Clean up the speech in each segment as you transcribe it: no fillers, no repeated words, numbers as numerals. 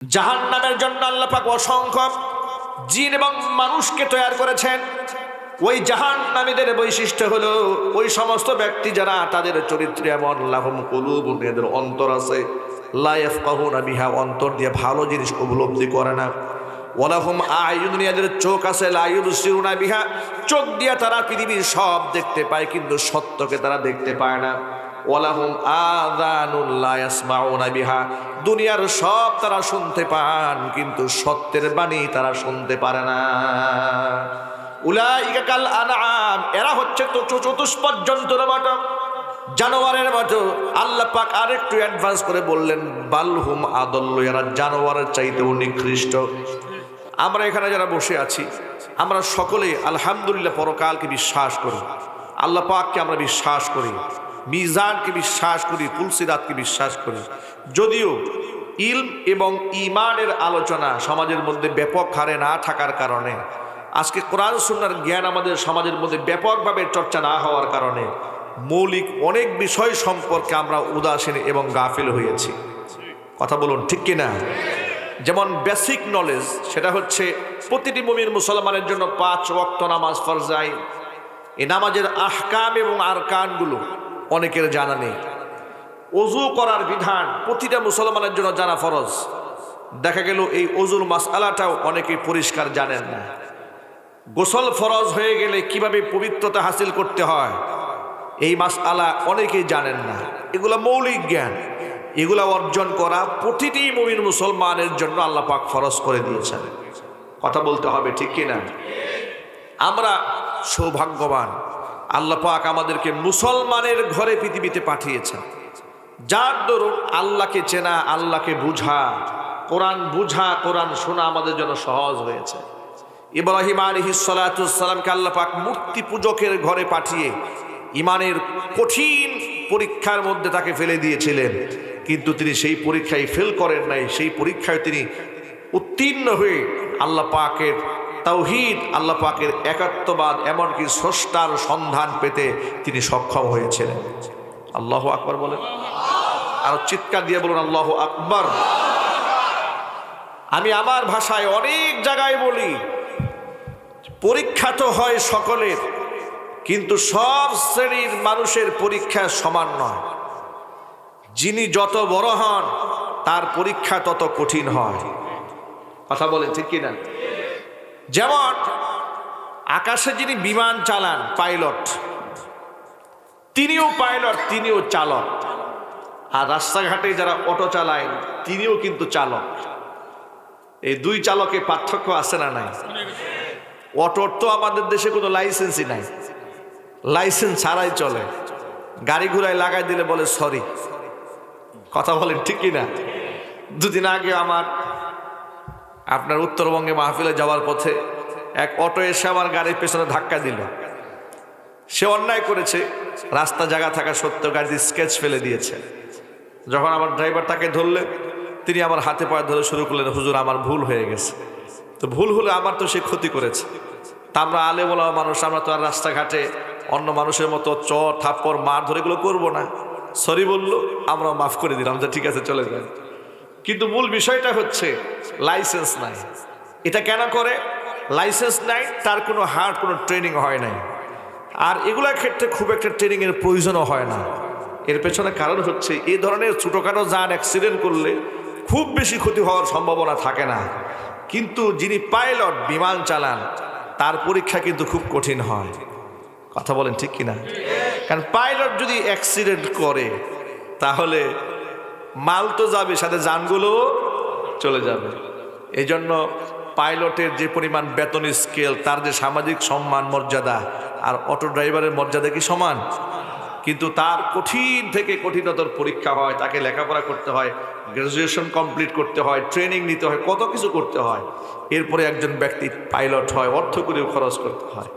জাহান্নামের জন্য আল্লাহ পাক অসংখ্য জিন এবং মানুষকে তৈরি করেছেন। ওই জাহান্নামীদের বৈশিষ্ট্য হলো ওই সমস্ত ব্যক্তি যারা তাদের চরিত্রে এমন লাহুম কুলুবুন, এদের অন্তর আছে, লা ইয়াফকাহুনা বিহা, অন্তর দিয়ে ভালো জিনিস উপলব্ধি করে না। ওয়ালাহুম আয়ুনুন, এদের চোখ আছে, লা ইউবসিরুনা বিহা, চোখ দিয়ে তারা পৃথিবীর সব দেখতে পায় কিন্তু সত্যকে তারা দেখতে পায় না। ওয়ালাহুম আযানুন লা ইয়াসমাউনা বিহা, দুনিয়ার সব তারা শুনতে পান কিন্তু সত্যের বাণী তারা শুনতে পারে না। উলাইকা কাল আনআম, এরা হচ্ছে তো চতুষ্পদ জন্তুর মতো, জানোয়ারের মতো। আল্লাহ পাক আরেকটু অ্যাডভান্স করে বললেন বালহুম আদল্লু, এরা জানোয়ারের চাইতেও নিকৃষ্ট। আমরা এখানে যারা বসে আছি আমরা সকলেই আলহামদুলিল্লাহ পরকালকে বিশ্বাস করি, আল্লাহ পাককে আমরা বিশ্বাস করি, মিজানকে বিশ্বাস করি, ফুলসিরাতকে বিশ্বাস করি। যদিও ইলম এবং ঈমানের আলোচনা সমাজের মধ্যে ব্যাপক হারে না থাকার কারণে, আজকে কোরআন সুন্নাহর জ্ঞান আমাদের সমাজের মধ্যে ব্যাপকভাবে চর্চা না হওয়ার কারণে মৌলিক অনেক বিষয় সম্পর্কে আমরা উদাসীন এবং গাফিল হয়েছি। কথা বলুন ঠিক কিনা? যেমন বেসিক নলেজ, সেটা হচ্ছে প্রতিটি মুমিন মুসলমানের জন্য 5 ওয়াক্ত নামাজ ফরজ আইন। এই নামাজের আহকাম এবং আরকানগুলো অনেকের জানা নেই। ওযু করার বিধান প্রতিটা মুসলমানের জন্য জানা ফরজ। দেখা গেল এই ওযুর মাসআলাটাও অনেকেই পরিষ্কার জানেন না। গোসল ফরজ হয়ে গেলে কিভাবে পবিত্রতা হাসিল করতে হয় এই মাসআলা অনেকেই জানেন না। এগুলা মৌলিক জ্ঞান, এগুলা অর্জন করা প্রতিটি মুমিন মুসলমানের জন্য আল্লাহ পাক ফরজ করে দিয়েছেন। কথা বলতে হবে ঠিক কিনা? আমরা সৌভাগ্যবান, আল্লাহ পাক আমাদেরকে মুসলমানের ঘরে পৃথিবীতে পাঠিয়েছেন, যার দরুন আল্লাহকে চেনা, আল্লাহকে বুঝা, কোরআন বুঝা, কোরআন শোনা আমাদের জন্য সহজ হয়েছে। ইব্রাহিম আলাইহিস সালাতু ওয়াস সালামকে আল্লাহ পাক মূর্তি পূজকের ঘরে পাঠিয়ে ইমানের কঠিন পরীক্ষার মধ্যে তাকে ফেলে দিয়েছিলেন, কিন্তু তিনি সেই পরীক্ষায় ফেল করেন নাই। সেই পরীক্ষায় তিনি উত্তীর্ণ হয়ে আল্লাহ পাকের তাওহীদ, আল্লাহ পাকের একাত্মবাদ, এমনকি স্রষ্টার সন্ধান পেতে তিনি সক্ষম হয়েছিলেন। আল্লাহু আকবার বলেন, আর চিৎকার দিয়ে বলুন আল্লাহু আকবার। আমি আমার ভাষায় অনেক জায়গায় বলি, পরীক্ষা তো হয় সকলের, কিন্তু সব শ্রেণীর মানুষের পরীক্ষা সমান নয়। যিনি যত বড় হন তার পরীক্ষা তত কঠিন হয়। কথা বলেন ঠিক কিনা? যেমন আকাশে যিনি বিমান চালান, পাইলট, তিনিও পাইলট, তিনিও চালক। আর রাস্তাঘাটে যারা অটো চালায় তিনিও কিন্তু চালক। এই দুই চালকে পার্থক্য আছে না নাই? অটোর তো আমাদের দেশে কোনো লাইসেন্সই নাই, লাইসেন্স ছাড়াই চলে। গাড়ি ঘোড়ায় লাগাই দিলে বলে সরি। কথা বলেন ঠিক কিনা? দুদিন আগে আপনার উত্তরবঙ্গে মাহফিলে যাওয়ার পথে এক অটো এসে আমার গাড়ির পেছনে ধাক্কা দিল। সে অন্যায় করেছে, রাস্তা জায়গা থাকা সত্ত্বেও গাড়িতে স্কেচ ফেলে দিয়েছে। যখন আমার ড্রাইভার তাকে ধরলেন, তিনি আমার হাতে পায়ে ধরে শুরু করলেন, হুজুর আমার ভুল হয়ে গেছে। তো ভুল হলে আমার তো সে ক্ষতি করেছে, তা আমরা আলে বলা মানুষ, আমরা তো আর রাস্তাঘাটে অন্য মানুষের মতো চর থাপ্পড় মার ধরে এগুলো করবো না। সরি বললো, আমরা মাফ করে দিলাম যে ঠিক আছে চলে যান। কিন্তু মূল বিষয়টা হচ্ছে লাইসেন্স নাই। এটা কেন করে? লাইসেন্স নাই, তার কোনো হার্ড কোনো ট্রেনিং হয় নাই। আর এগুলোর ক্ষেত্রে খুব একটা ট্রেনিংয়ের প্রয়োজনও হয় না। এর পেছনে কারণ হচ্ছে এই ধরনের ছোটোখাটো যান অ্যাক্সিডেন্ট করলে খুব বেশি ক্ষতি হওয়ার সম্ভাবনা থাকে না, কিন্তু যিনি পাইলট, বিমান চালান, তার পরীক্ষা কিন্তু খুব কঠিন হয়। কথা বলেন ঠিক কিনা? কারণ পাইলট যদি অ্যাক্সিডেন্ট করে তাহলে মাল তো যাবে, সাথে যানগুলো চলে যাবে। এই জন্য পাইলটের যে পরিমাণ বেতন স্কেল, তার যে সামাজিক সম্মান মর্যাদা, আর অটো ড্রাইভারের মর্যাদা কি সমান? কিন্তু তার কঠিন থেকে কঠিনতর পরীক্ষা হয়, তাকে লেখাপড়া করতে হয়, গ্র্যাজুয়েশন কমপ্লিট করতে হয়, ট্রেনিং নিতে হয়, কত কিছু করতে হয়। এরপরে একজন ব্যক্তি পাইলট হয়, অর্থ করেও খরচ করতে হয়।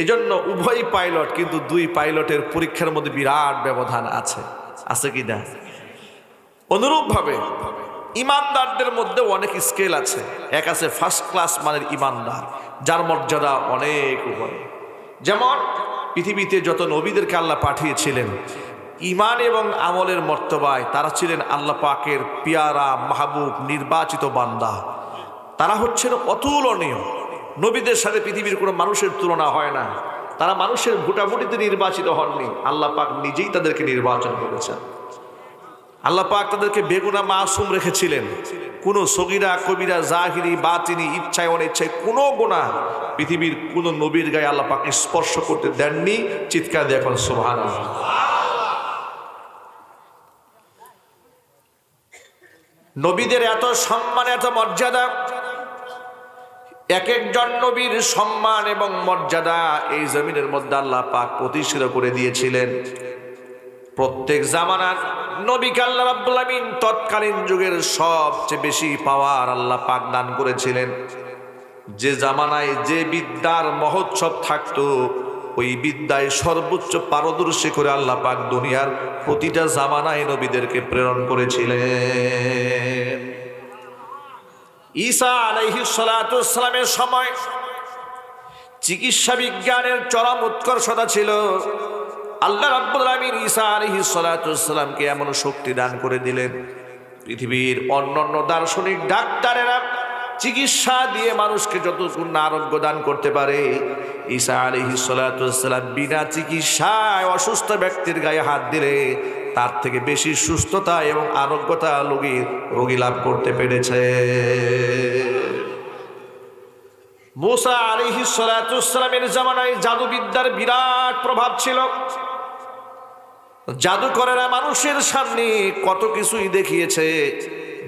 এজন্য উভয় পাইলট, কিন্তু দুই পাইলটের পরীক্ষার মধ্যে বিরাট ব্যবধান আছে, আছে কি না? অনুরূপভাবে ইমানদারদের মধ্যে অনেক স্কেল আছে। এক আছে ফার্স্ট ক্লাস মানের ইমানদার, যার মর্যাদা অনেক উপরে। যেমন পৃথিবীতে যত নবীদেরকে আল্লাহ পাঠিয়েছিলেন ঈমান এবং আমলের মর্তবায় তারা ছিলেন আল্লাহ পাকের পিয়ারা মাহবুব নির্বাচিত বান্দা। তারা হচ্ছেন অতুলনীয়। নবীদের সাথে পৃথিবীর কোনো মানুষের তুলনা হয় না। তারা মানুষের ভোটাভুটিতে নির্বাচিত হননি, আল্লাহ পাক নিজেই তাদেরকে নির্বাচন করেছেন। আল্লাহ পাক তাদেরকে বেগুনা মাসুম রেখেছিলেন। কোনো সগীরা কবিরা জাহিরি বাতিনি ইচ্ছায় অনিচ্ছায় কোনো গুনাহ পৃথিবীর কোনো নবীর গায়ে আল্লাহ পাক স্পর্শ করতে দেননি। চিৎকার দিয়ে এখন সুবহানাল্লাহ। নবীদের এত সম্মান, এত মর্যাদা, এক একজন নবীর সম্মান এবং মর্যাদা এই জমিনের মধ্যে আল্লাহ পাক প্রতিষ্ঠিত করে দিয়েছিলেন। প্রত্যেক জামানার নবীকে আল্লাহ রাব্বুল আমিন তৎকালীন যুগের সবচেয়ে বেশি পাওয়ার আল্লাহ পাক দান করেছিলেন। যে জামানায় যে বিদ্যার মহোৎসব থাকতো, ওই বিদ্যায় সর্বোচ্চ পারদর্শী করে আল্লাহ পাক দুনিয়ার প্রতিটা জামানায় নবীদেরকে প্রেরণ করেছিলেন। ঈসা আলাইহিস সালাতু ওয়াস সালামের সময় চিকিৎসা বিজ্ঞানের চরম উৎকর্ষতা ছিল। আল্লাহ রাব্বুল আমিন ঈসা আলাইহিস সালাতু ওয়াস সালামকে এমন শক্তি দান করে দিলেন, পৃথিবীর অন্যান্য দার্শনিক ডাক্তারেরা চিকিৎসা দিয়ে মানুষকে যতটুকু আরোগ্য দান করতে পারে, ঈসা আলাইহিস সালাতু ওয়াস সালাম বিনা চিকিৎসায় অসুস্থ ব্যক্তির গায়ে হাত দিলে তার থেকে বেশি সুস্থতা এবং আরোগ্যতা রোগী লাভ করতে পেরেছে। মুসা আলাইহিস সালাতু ওয়াস সালামের জামানায় জাদুবিদ্যার বিরাট প্রভাব ছিল। জাদুকরেরা মানুষের সামনে কত কিছুই দেখিয়েছে,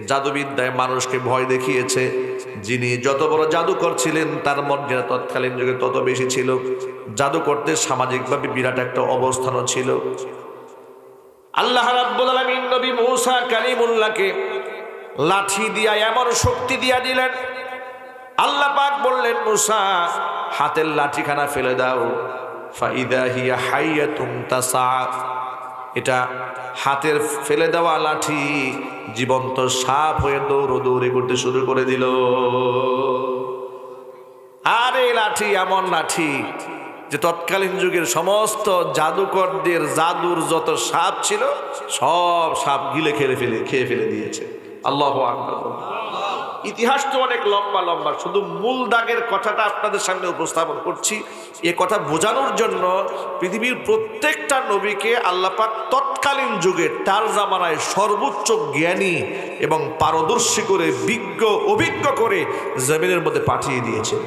জাদুবিদ্যায় মানুষকে ভয় দেখিয়েছে। যিনি যত বড় জাদুকর ছিলেন তার মর্যাদা তৎকালীন যুগে তত বেশি ছিল। জাদু করতে সামাজিকভাবে বিরাট একটা অবস্থানও ছিল। আল্লাহ রাব্বুল আলামিন নবী মুসা কালিমুল্লাহকে লাঠি দিয়া এমন শক্তি দিয়া দিলেন, আল্লাহ পাক বললেন, মুসা হাতের লাঠিখানা ফেলে দাও। ফাইদা হিয়া হাইয়াতুম তাসা, এটা হাতের ফেলে দেওয়া লাঠি জীবন্ত সাপ হয়ে দৌড়ে করতে শুরু করে দিল। আর এই লাঠি এমন লাঠি যে তৎকালীন যুগের সমস্ত জাদুকরদের জাদুর যত সাপ ছিল সব সাপ গিলে খেয়ে ফেলে দিয়েছে। আল্লাহু আকবার। ইতিহাস তো অনেক লম্বা লম্বা, শুধু মূল দাগের কথাটা আপনাদের সামনে উপস্থাপন করছি এ কথা বোঝানোর জন্য। পৃথিবীর প্রত্যেকটা নবীকে আল্লাহ পাক তৎকালীন যুগে তার জামানায় সর্বোচ্চ জ্ঞানী এবং পারদর্শী করে অভিজ্ঞ করে জমিনের মধ্যে পাঠিয়ে দিয়েছে।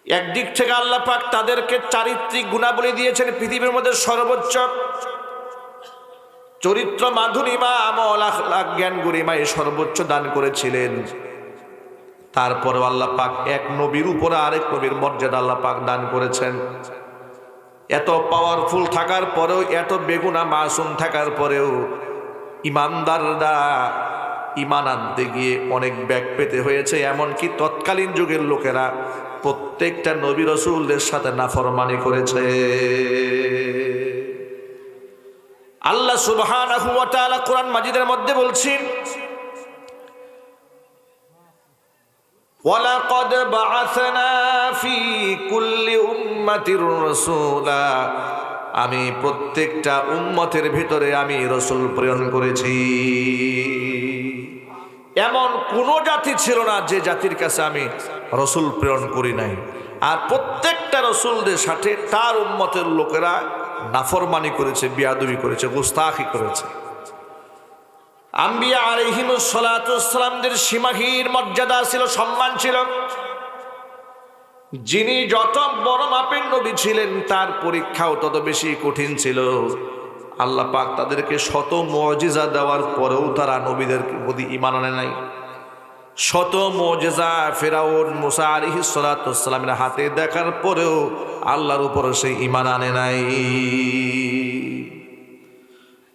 একদিক থেকে আল্লাহ পাক তাদেরকে চারিত্রিক গুণাবলী দিয়েছেন পৃথিবীর মধ্যে সর্বোচ্চ। চরিত্র মাধুরীমা, আমল আখলাক, জ্ঞান গরিমায় সর্বোচ্চ দান করেছিলেন। তারপরেও আল্লাহ পাক এক নবীর উপরে আরেক নবীর মর্যাদা আল্লাহ পাক দান করেছেন। এত পাওয়ারফুল থাকার পরেও, এত বেগুনা মাসুম থাকার পরেও ইমানদাররা ইমান আনতে গিয়ে অনেক ব্যাগ পেতে হয়েছে। এমনকি তৎকালীন যুগের লোকেরা প্রত্যেকটা নবী রাসূলদের সাথে নাফরমানি করেছে। আল্লাহ সুবহানাহু ওয়া তাআলা কোরআন মাজিদের মধ্যে বলছেন, ওয়ালাকাদ বাআসনা ফি কুল্লি উম্মাতির রাসূলা, আমি প্রত্যেকটা উম্মতের ভিতরে আমি রাসূল প্রেরণ করেছি। এমন কোন জাতি ছিল না যে জাতির কাছে আমি রাসূল প্রেরণ করি নাই। আর প্রত্যেকটা রাসূলদের সাথে তার উম্মতের লোকেরা নাফরমানি করেছে, বিয়াদবি করেছে, গুস্তাখি করেছে। আম্বিয়া আলাইহিমুস সালাতু ওয়াস সালামদের সীমাহীন মর্যাদা ছিল, সম্মান ছিল। যিনি যত বড় মাপের নবী ছিলেন তার পরীক্ষাও তত বেশি কঠিন ছিল। আল্লাহ পাক তাদেরকে শত মুজিজা দেওয়ার পরেও তারা নবীদের প্রতি ঈমান আনে নাই। শত মুজিজা ফিরাউন মুসা আলাইহিস সালাতু ওয়াস সালামের হাতে দেখার পরেও আল্লাহর উপরে সেই ঈমান আনে নাই।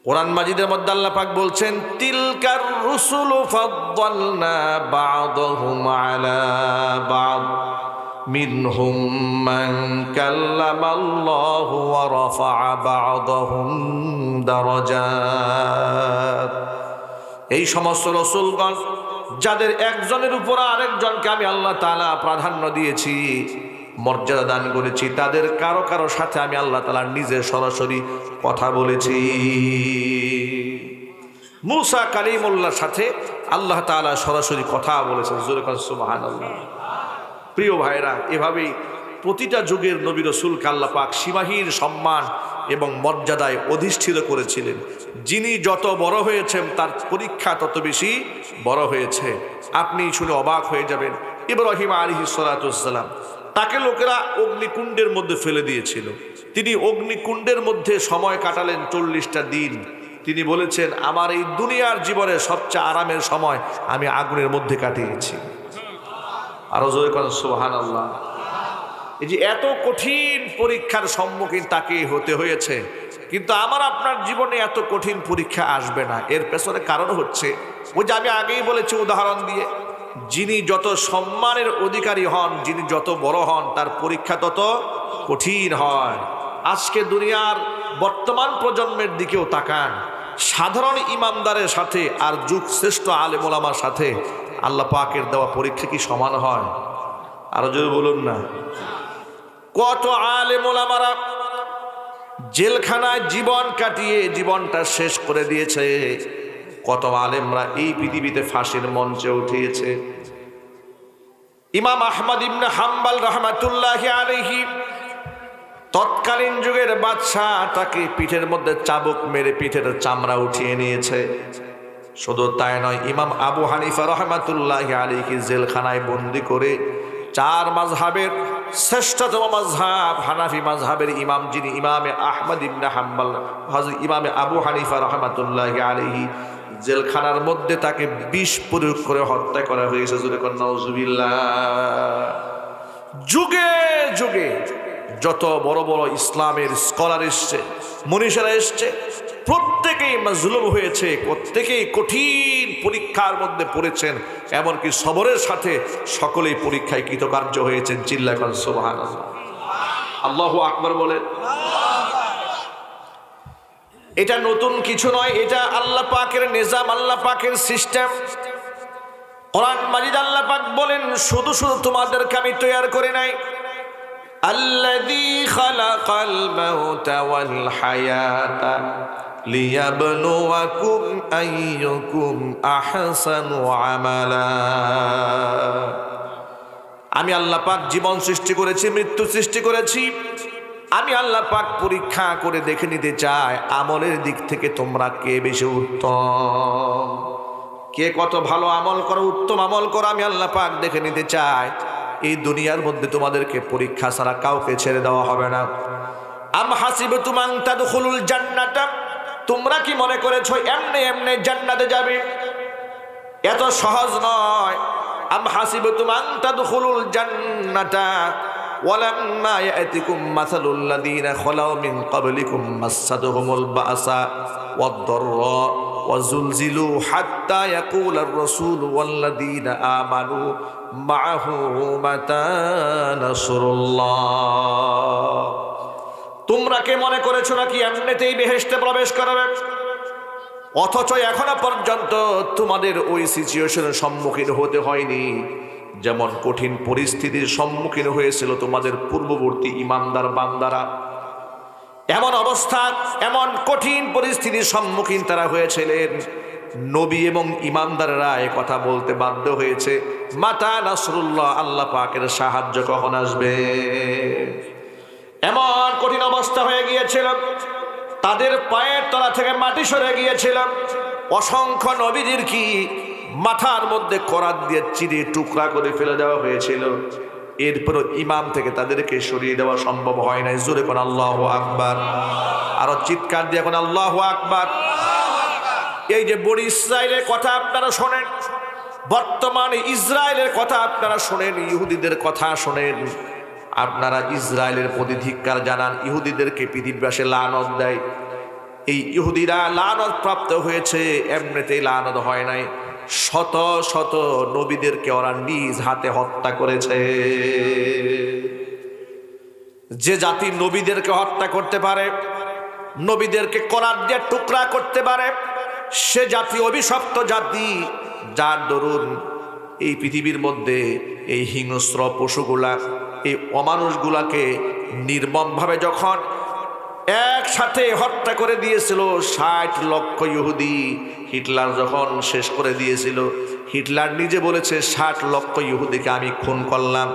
কোরআন মাজিদের মধ্যে আল্লাহ পাক বলছেন, তিলকার রুসুলু ফাদ্দালনা বা'দাহুম আলা বা'দ মিনহুম মান কাল্লামাল্লাহু ওয়া রাফা'a বা'দাহুম দারাজাত। এই সমস্ত রাসূলগণ যাদের একজনের উপর আরেকজনকে আমি আল্লাহ তাআলা প্রাধান্য দিয়েছি, মর্যাদা দান করেছি, তাদের কারো কারো সাথে আমি আল্লাহ তাআলা নিজে সরাসরি কথা বলেছি। মুসা কালিমুল্লাহর সাথে আল্লাহ তাআলা সরাসরি কথা বলেছেন। জোরে বলেন সুবহানাল্লাহ। প্রিয় ভাইরা, এভাবেই প্রতিটা যুগের নবী রাসূলকে আল্লাহ পাক সীমাহীন সম্মান এবং মর্যাদায় অধিষ্ঠিত করেছিলেন। যিনি যত বড় হয়েছেন তার পরীক্ষা তত বেশি বড় হয়েছে। আপনি শুনে অবাক হয়ে যাবেন, ইব্রাহিম আলাইহিস সালাতু ওয়াস সালাম, তাকে লোকেরা অগ্নিকুণ্ডের মধ্যে ফেলে দিয়েছিল। তিনি অগ্নিকুণ্ডের মধ্যে সময় কাটালেন 40টা দিন। তিনি বলেছেন, আমার এই দুনিয়ার জীবনের সবচেয়ে আরামের সময় আমি আগুনের মধ্যে কাটিয়েছি। আরো জোরে বলেন সুবহানাল্লাহ। এই যে এত কঠিন পরীক্ষার সম্মুখীন তাকে হতে হয়েছে, কিন্তু আমার আপনার জীবনে এত কঠিন পরীক্ষা আসবে না। এর পেছনে কারণ হচ্ছে ওই যে আমি আগেই বলেছি উদাহরণ দিয়ে, যিনি যত সম্মানের অধিকারী হন, যিনি যত বড় হন, তার পরীক্ষা তত কঠিন হয়। আজকে দুনিয়ার বর্তমান প্রজন্মের দিকেও তাকান, সাধারণ ইমানদারের সাথে আর যুগ শ্রেষ্ঠ আলেম ওলামার সাথে আল্লাহ পাকের দেওয়া পরীক্ষা কি সমান হয়? আরো জোরে বলুন না। কত আলেম ওলামারা জেলখানায় জীবন কাটিয়ে জীবনটা শেষ করে দিয়েছে, কত আলেমরা এই পৃথিবীতে ফাঁসির মঞ্চে উঠিয়েছে। ইমাম আহমদ ইবনে হাম্বল রাহমাতুল্লাহি আলাইহি, তৎকালীন যুগের বাদশাহ, তাকে পিঠের মধ্যে চাবুক মেরে পিঠের চামড়া উঠিয়ে নিয়েছে। শুধু তাই নয়, ইমাম আবু হানিফা রাহমাতুল্লাহি আলাইহি জেলখানায় বন্দি করে 4 মাযহাবের শ্রেষ্ঠতম মাযহাব হানাফি মাযহাবের ইমাম, যিনি ইমামে আহমদ ইবনে হাম্বল, হযরত ইমামে আবু হানিফা রাহমাতুল্লাহি আলাইহি, জেলখানার মধ্যে তাকে বিষ প্রয়োগ করে হত্যা করা হয়েছে। জোরে কোন নাউজুবিল্লাহ। যুগে যুগে যত বড় বড় ইসলামের স্কলার এসছে, মনীষীরা এসছে, প্রত্যেকেই মাজলুম হয়েছে, প্রত্যেকেই কঠিন পরীক্ষার মধ্যে পড়েছেন, এমনকি সবরের সাথে সকলেই পরীক্ষায় কৃতকার্য হয়েছেন। চিল্লায় বলেন সুবহানাল্লাহ। আল্লাহু আকবার বলেন। এটা নতুন কিছু নয়, এটা আল্লাহ পাকের নিজাম, আল্লাহ পাকের সিস্টেম। কোরআন মাজিদ আল্লাহ পাক বলেন, শুধু শুধু তোমাদেরকে আমি তৈরি করে নাই। আল্লাযী খালাকাল মাউতা ওয়াল হায়াতা লিয়াবলুয়াকুম আইয়ুকুম আহসানু আমালা। আমি আল্লাহ পাক জীবন সৃষ্টি করেছি, মৃত্যু সৃষ্টি করেছি। আমি আল্লাহ পাক পরীক্ষা করে দেখে নিতে চাই আমলের দিক থেকে তোমরা কে বেশি উত্তম, কে কত ভালো আমল করো, উত্তম আমল করো। আমি আল্লাহ পাক দেখে নিতে চাই। এই দুনিয়ার মধ্যে তোমাদেরকে পরীক্ষা ছাড়া কাউকে ছেড়ে দেওয়া হবে না। আম হাসিবতুম আন তাদখুলুল জান্নাতা, তোমরা কি মনে করেছো এমনি এমনি জান্নাতে যাবে? এত সহজ নয়। আম হাসিবতুম আন তাদখুলুল জান্নাতা ওয়ালাম্মা ইয়াতিকুম মাসালুল লাযীনা খালাউ মিন ক্বাবলিকুম মাসাদহুমুল বাসা ওয়াদ-দাররা ওয়াজুলজিলু হাত্তা ইয়াকুলার রাসূলু ওয়াল্লাযীনা আমানু মাআহু মাতা নাসরুল্লাহ। তোমরা কে মনে করেছো নাকি এমনিতেই বেহেশতে প্রবেশ করবে? অথচ এখনো পর্যন্ত তোমাদের ওই সিচুয়েশনের সম্মুখীন হতে হয়নি, যেমন কঠিন পরিস্থিতির সম্মুখীন হয়েছিল তোমাদের পূর্ববর্তী ইমানদার বান্দারা। এমন অবস্থা, এমন কঠিন পরিস্থিতির সম্মুখীন তারা হয়েছিলেন, নবী এবং ইমানদাররা কথা বলতে বাধ্য হয়েছে, মাতা নাসরুল্লাহ, আল্লাহ পাকের সাহায্য কখন আসবে? এমন কঠিন অবস্থা হয়ে গিয়েছিল, তাদের পায়ের তলা থেকে মাটি সরে গিয়েছিল। অসংখ্য নবীদের কি মাথার মধ্যে করাত দিয়ে চিরিয়ে টুকরা করে ফেলে দেওয়া হয়েছিল। এরপর ইমাম থেকে তাদেরকে সরিয়ে দেওয়া সম্ভব হয় নাই। জোরে কোন আল্লাহু আকবার। আরো চিৎকার দিয়ে কোন আল্লাহু আকবার। এই যে বনি ইসরায়েলের কথা আপনারা শোনেন, বর্তমানে ইসরায়েলের কথা আপনারা শোনেন, ইহুদিদের কথা শোনেন, আপনারা ইসরায়েলের প্রতি ধিক্কার জানান, ইহুদিদেরকে পৃথিবীবাসী লানত দেয়। এই ইহুদিরা লানত প্রাপ্ত হয়েছে, এমনিতেই লানত হয় নাই, শত শত নবীদেরকে ওরা নিজ হাতে হত্যা করেছে। যে জাতি নবীদেরকে হত্যা করতে পারে, নবীদেরকে করাত দিয়ে টুকরা করতে পারে, সে জাতি অভিশপ্ত জাতি, যার দরুন এই পৃথিবীর মধ্যে এই হিংস্র পশুগুলা এই অমানুষগুলাকে নির্মমভাবে যখন একসাথে হত্যা করে দিয়েছিল 60 লক্ষ ইহুদি, হিটলার যখন শেষ করে দিয়েছিল, হিটলার নিজে বলেছে 60 লক্ষ ইহুদিকে আমি খুন করলাম।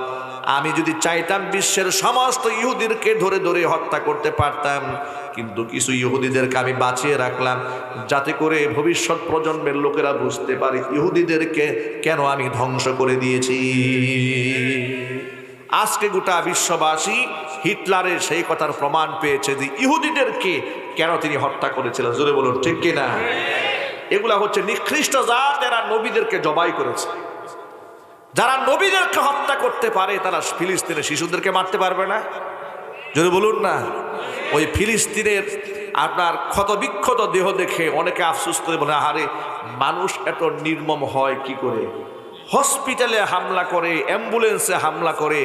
আমি যদি চাইতাম বিশ্বের সমস্ত ইহুদিদেরকে ধরে ধরে হত্যা করতে পারতাম, কিন্তু কিছু ইহুদিদেরকে আমি বাঁচিয়ে রাখলাম যাতে করে ভবিষ্যৎ প্রজন্মের লোকেরা বুঝতে পারে ইহুদিদেরকে কেন আমি ধ্বংস করে দিয়েছি। আজকে গোটা বিশ্ববাসী হিটলারের সেই কথার প্রমাণ পেয়েছে যে ইহুদিদেরকে কেন তিনি হত্যা করেছিলেন। জোরে বলুন ঠিক কিনা? এগুলা হচ্ছে নিকৃষ্ট জাত, এরা নবীদেরকে জবাই করেছে। যারা নবীদেরকে হত্যা করতে পারে তারা ফিলিস্তিনের শিশুদেরকে মারতে পারবে না? যদি বলুন না। ওই ফিলিস্তিনের আপনার ক্ষতবিক্ষত দেহ দেখে অনেকে আফসোস করে বলে, আরে মানুষ এত নির্মম হয় কি করে? হসপিটালে হামলা করে, অ্যাম্বুলেন্সে হামলা করে,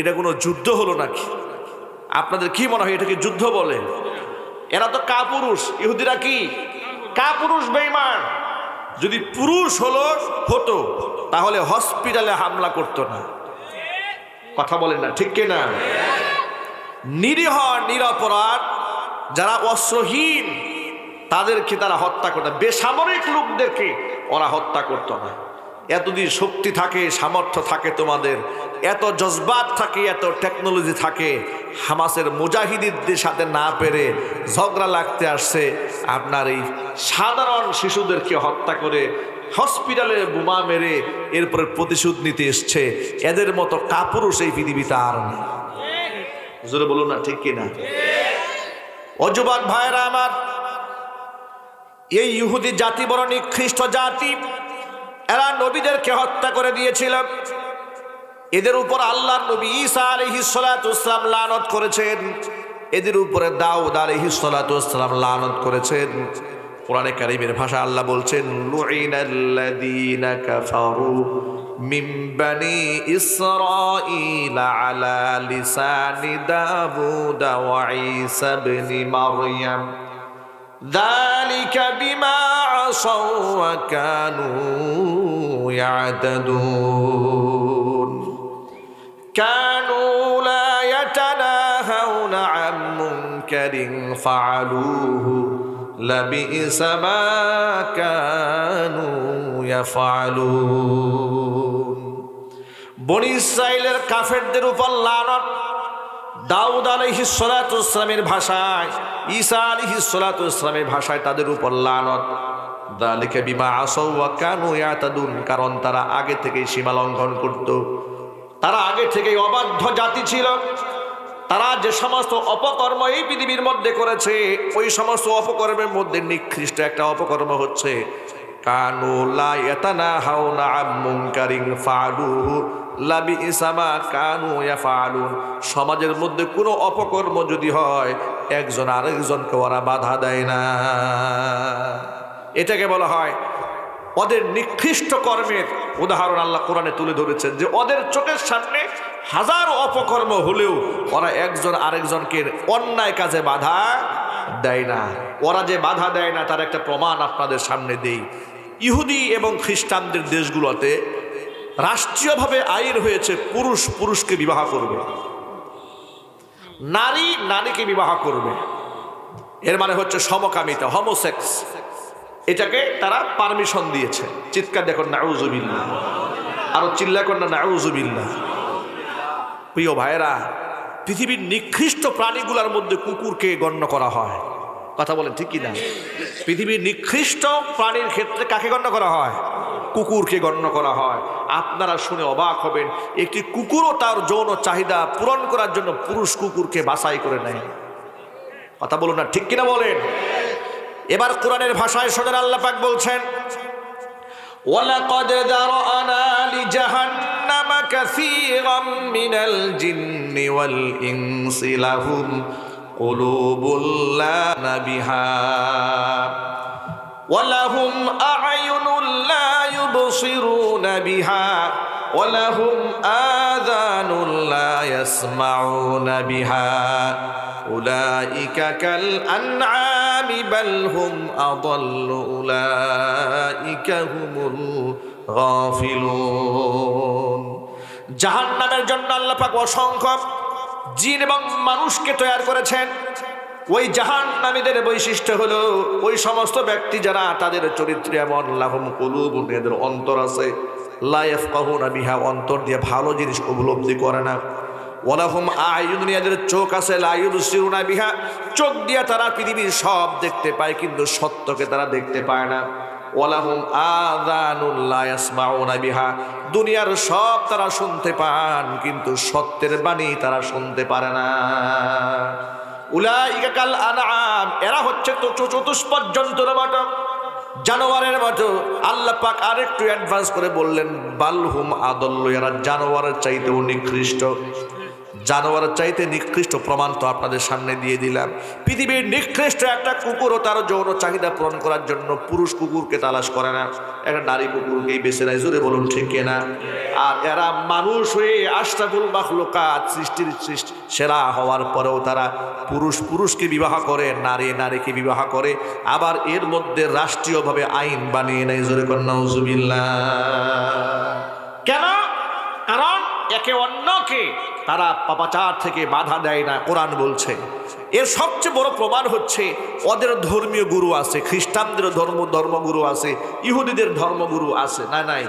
এটা কোনো যুদ্ধ হলো নাকি? আপনাদের কি মনে হয় এটাকে যুদ্ধ বলে? এরা তো কাপুরুষ। ইহুদিরা কি কাপুরুষ, বেঈমান। যদি পুরুষ হতো তাহলে হসপিটালে হামলা করতো না। কথা বলেন না ঠিক কিনা? নিরীহ নিরপরাধ যারা অস্ত্রহীন তাদেরকে তারা হত্যা করতো, বেসামরিক লোকদেরকে ওরা হত্যা করতো না। এতদিন শক্তি থাকে, সামর্থ্য থাকে, তোমাদের এত জজবাত থাকে, এত টেকনোলজি থাকে, হামাসের মুজাহিদিনদের সাথে না পেরে ঝগড়া লাগতে আসছে, আপনার এই সাধারণ শিশুদেরকে হত্যা করে হসপিটালে বোমা মেরে এরপরে প্রতিশোধ নিতে এসছে। এদের মতো কাপুরুষ এই পৃথিবীতে আর নেই। জোরে বলুন না ঠিক কিনা? অযুবক ভাইরা আমার, এই ইহুদি জাতি বড় নিকৃষ্ট জাতি। এরা নবীদেরকে হত্যা করে দিয়েছিল। এদের উপর আল্লাহর নবী ঈসা আলাইহিস সালাতু ওয়াস সালাম লানত করেছেন। এদের উপরে দাউদ আলাইহিস সালাতু ওয়াস সালাম লানত করেছেন। কোরআনে কারীমের ভাষা আল্লাহ বলছেন, লুইনাল্লাযীনা কাফারু মিন বানি ইসরাঈল আলা লিসানি দাউদ ওয়া ঈসা ইবনে মারইয়াম যালিকা বিমা আসাউ ওয়া কানু ইয়াতাদুন কানু লা ইয়াতানাহাউনা আন মুনকারিন ফাআলুহু লাবিসা মা কানু ইয়াফআলুন। বনি ইসরাইলের কাফেরদের উপর লানত। দাউদ আলাইহিস সালাতু ওয়াস সালামের ভাষায়, ঈসা আলাইহিস সালাতু ওয়াস সালামের ভাষায় তাদের উপর লানত। যালিকা বিমা আসাউ ওয়া কানু ইয়াতাদুন, কারণ তারা আগে থেকেই সীমা লঙ্ঘন করত। তারা আগে থেকেই অবাধ্য জাতি ছিল। তারা যে সমস্ত অপকর্ম এই পৃথিবীর মধ্যে করেছে, ওই সমস্ত অপকর্মের মধ্যে নিকৃষ্ট একটা অপকর্ম হচ্ছে কানু লা ইয়াতানাহাউনা আন মুনকারিন ফাআলুহু লাবিসা মা কানু ইয়াফআলুন। সমাজের মধ্যে কোনো অপকর্ম যদি হয়, একজন আরেকজনকে ওরা বাধা দেয় না। এটাকে বলা হয় ওদের নিকৃষ্ট কর্মের উদাহরণ আল্লাহ কোরআনে তুলে ধরেছেন, যে ওদের চোখের সামনে হাজারো অপকর্ম হলেও ওরা একজন আরেকজনকে অন্যায় কাজে বাধা দেয় না। ওরা যে বাধা দেয় না তার একটা প্রমাণ আপনাদের সামনে দেই। ইহুদি এবং খ্রিস্টানদের দেশগুলোতে রাষ্ট্রীয়ভাবে আইন হয়েছে পুরুষ পুরুষকে বিবাহ করবে, নারী নারীকে বিবাহ করবে। এর মানে হচ্ছে সমকামিতা, হোমোসেক্স। এটাকে তারা পারমিশন দিয়েছে। চিৎকার দেখুন নাউজুবিল্লাহ, আরো চিল্লা করেন না নাউজুবিল্লাহ। প্রিয় ভাইরা, পৃথিবীর নিকৃষ্ট প্রাণীগুলোর মধ্যে কুকুরকে গণ্য করা হয়। কথা বলেন ঠিক কিনা? পৃথিবীর নিকৃষ্ট প্রাণীর ক্ষেত্রে কাকে গণ্য করা হয়? কুকুরকে গণ্য করা হয়। আপনারা শুনে অবাক হবেন, একটি কুকুরও তার যৌন চাহিদা পূরণ করার জন্য পুরুষ কুকুরকে বাছাই করে নেয়। কথা বলুন না ঠিক কিনা বলেন? এবার কোরআনের ভাষায় শোনেন, আল্লাহ পাক বলছেন, ওয়ালাকাদ যারানা লিজাহান্নামা কাসীরাম মিনাল জিন্নি ওয়াল ইনসি লাহুম কুলুবুল লা নাবিহা ওয়া লাহুম আ'য়ুনুল লা ইউবসিরুনা বিহা ওয়া লাহুম আযানুল লা ইয়াসমাউনা বিহা উলাইকা কাল আনআমি বাল হুম আযাল্লু উলাইকা হুমুল গাফিলুন। জাহান্নামের জন্য আল্লাহ পাক অসংখ্য জিন এবং মানুষকে তৈরি করেছেন। ওই জাহান্নামীদের বৈশিষ্ট্য হলো ওই সমস্ত ব্যক্তি যারা তাদের চরিত্র এমন, লাহুম কুলুবুন, এদের অন্তর আছে, লা ইয়াফকাহুনা বিহা, অন্তর দিয়ে ভালো জিনিস উপলব্ধি করে না। ওয়ালাহুম আ'য়ুনুন, এদের চোখ আছে, লা ইউবসিরুনা বিহা, চোখ দিয়ে তারা পৃথিবীর সব দেখতে পায় কিন্তু সত্যকে তারা দেখতে পায় না। ওয়ালাহুম আযানুন লা ইয়াসমাউনা বিহা, দুনিয়ার সব তারা শুনতে পান কিন্তু সত্যের বাণী তারা শুনতে পারে না। উলাইকা কাল আনআম, এরা হচ্ছে তো চতুষ্পদ জন্তুর মতো, জানোয়ারের মতো। আল্লাহ পাক আরেকটু অ্যাডভান্স করে বললেন বালহুম আদল্লু, এরা জানোয়ারের চাইতেও নিকৃষ্ট। জানোয়ারের চাইতে নিকৃষ্ট প্রমাণ তো আপনাদের সামনে দিয়ে দিলাম। পৃথিবীর নিকৃষ্ট একটা কুকুরও তার যৌন চাহিদা পূরণ করার জন্য পুরুষ কুকুরকে তালাশ করে না, একটা নারী কুকুরকেই বেছে নেয়। জোরে বলুন ঠিক কিনা? আর এরা মানুষ হয়ে আশরাফুল মাখলুকাত, সৃষ্টির সেরা হওয়ার পরেও তারা পুরুষকে বিবাহ করে, নারী নারীকে বিবাহ করে, আবার এর মধ্যে রাষ্ট্রীয়ভাবে আইন বানিয়ে নেয়। জোরে কন্যা নাউজুবিল্লাহ। কেন? কারণ একে অন্যকে তারা পাপাচার থেকে বাধা দেয় না, কোরআন বলছে। এর সবচেয়ে বড় প্রমাণ হচ্ছে ওদের ধর্মীয় গুরু আছে, খ্রিস্টানদের ধর্মগুরু আছে, ইহুদিদের ধর্মগুরু আছে না নাই?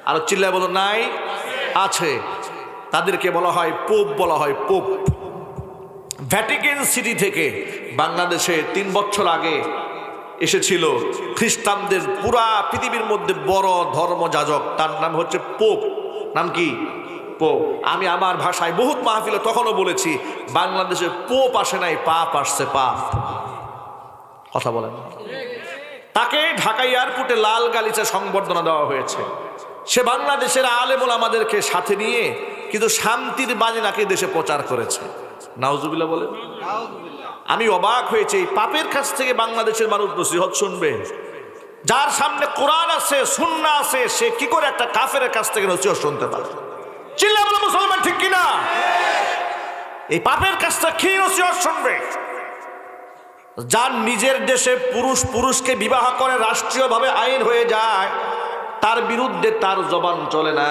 আর চিল্লায় বলো নাই? আছে। তাদেরকে বলা হয় পোপ, বলা হয় পোপ। ভ্যাটিকান সিটি থেকে বাংলাদেশে 3 বছর আগে এসেছিল খ্রিস্টানদের পুরা পৃথিবীর মধ্যে বড় ধর্মযাজক, তার নাম হচ্ছে পোপ। নাম কি? পোপ। আমি আমার ভাষায় বহুত মাহফিলে তখনও বলেছি, বাংলাদেশে পোপ আসে নাই, পাপ আসছে। পাপ, কথা বলেন। তাকে ঢাকা এয়ারপোর্টে লাল গালিচা সংবর্ধনা দেওয়া হয়েছে। সে বাংলাদেশের আলেম ওলামাদেরকে সাথে নিয়ে কিন্তু শান্তির বাণী নাকি দেশে প্রচার করেছে। নাউজুবিল্লাহ বলে। আমি অবাক হয়েছি, এই পাপের কাছ থেকে বাংলাদেশের মানুষ নসিহত শুনবে? যার সামনে কোরআন আছে, সুন্নাহ আছে, সে কি করে একটা কাফের কাছ থেকে নসিহত শুনতে পারে? চিল্লা বলে মুসলমান, ঠিক কিনা? এই পাপের কাছ থেকে কি নসিহত শুনবে? যার নিজের দেশে পুরুষকে বিবাহ করে রাষ্ট্রীয়ভাবে আইন হয়ে যায়, তার বিরুদ্ধে তার জবান চলে না,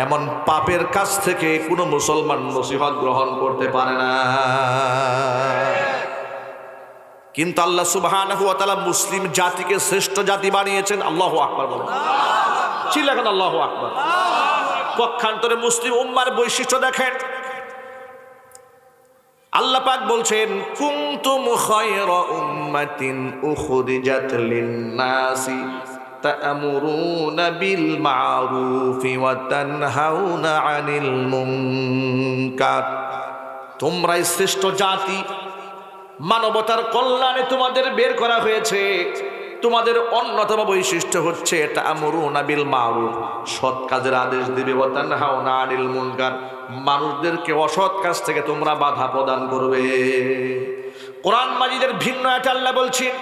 এমন পাপের কাছ থেকে কোনো মুসলমান নসিহত গ্রহণ করতে পারে না। কিন্তু আল্লাহ সুবহানাহু ওয়া তাআলা মুসলিম জাতিকে শ্রেষ্ঠ জাতি বানিয়েছেন। আল্লাহু আকবার বলেন। চিল্লাবেন আল্লাহু আকবার। পক্ষান্তরে মুসলিম উম্মার বৈশিষ্ট্য দেখেন। আল্লাহ পাক বলছেন কুনতুম খায়রা উম্মাতিন উখরিজাত লিন-নাসি তা'মুরুনা বিল মা'রুফি ওয়া তানহাউনা আনিল মুনকার। তোমরাই শ্রেষ্ঠ জাতি, মানবতার কল্যাণে তোমাদের বের করা হয়েছে। তোমাদের অন্যতম বৈশিষ্ট্য হচ্ছে তা'মুরুনা বিল মা'রুফ, সৎ কাজের আদেশ দিবে, ওয়া তানহাউনা আনিল মুনকার, মানুষদেরকে অসৎ কাজ থেকে তোমরা বাধা প্রদান করবে। কোরআন মাজিদের ভিন্ন একটা আল্লাহ বলছেন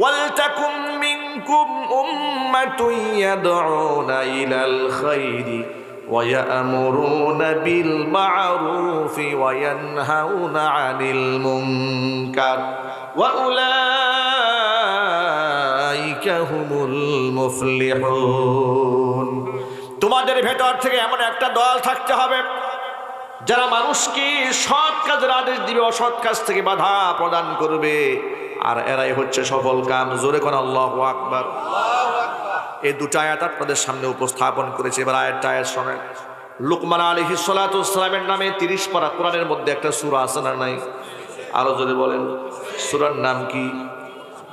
ওয়ালতাকুম মিনকুম উম্মাতুন ইয়াদউনা ইলাল খায়রি ওয়া ইয়া'মুরুনা বিল মা'রুফি ওয়া ইয়ানহাউনা আনিল মুনকার ওয়া উলাইকা হুমুল মুফলিহুন। তোমাদের ভেতর থেকে এমন একটা দল থাকতে হবে যারা মানুষকে সৎ কাজের আদেশ দিবে, অসৎ কাজ থেকে বাধা প্রদান করবে, আর এরাই হচ্ছে সফল কাম। জোরে কোন আল্লাহু আকবার। এই দুটো আয়াত আপনাদের সামনে উপস্থাপন করেছে। এবার আয়াত শোনেন। লুকমান আলাইহিস সালাতু ওয়াস সালামের নামে 30 পারা কোরআনের মধ্যে একটা সূরা আছে না নাই? আরো জোরে বলেন। সূরার নাম কি?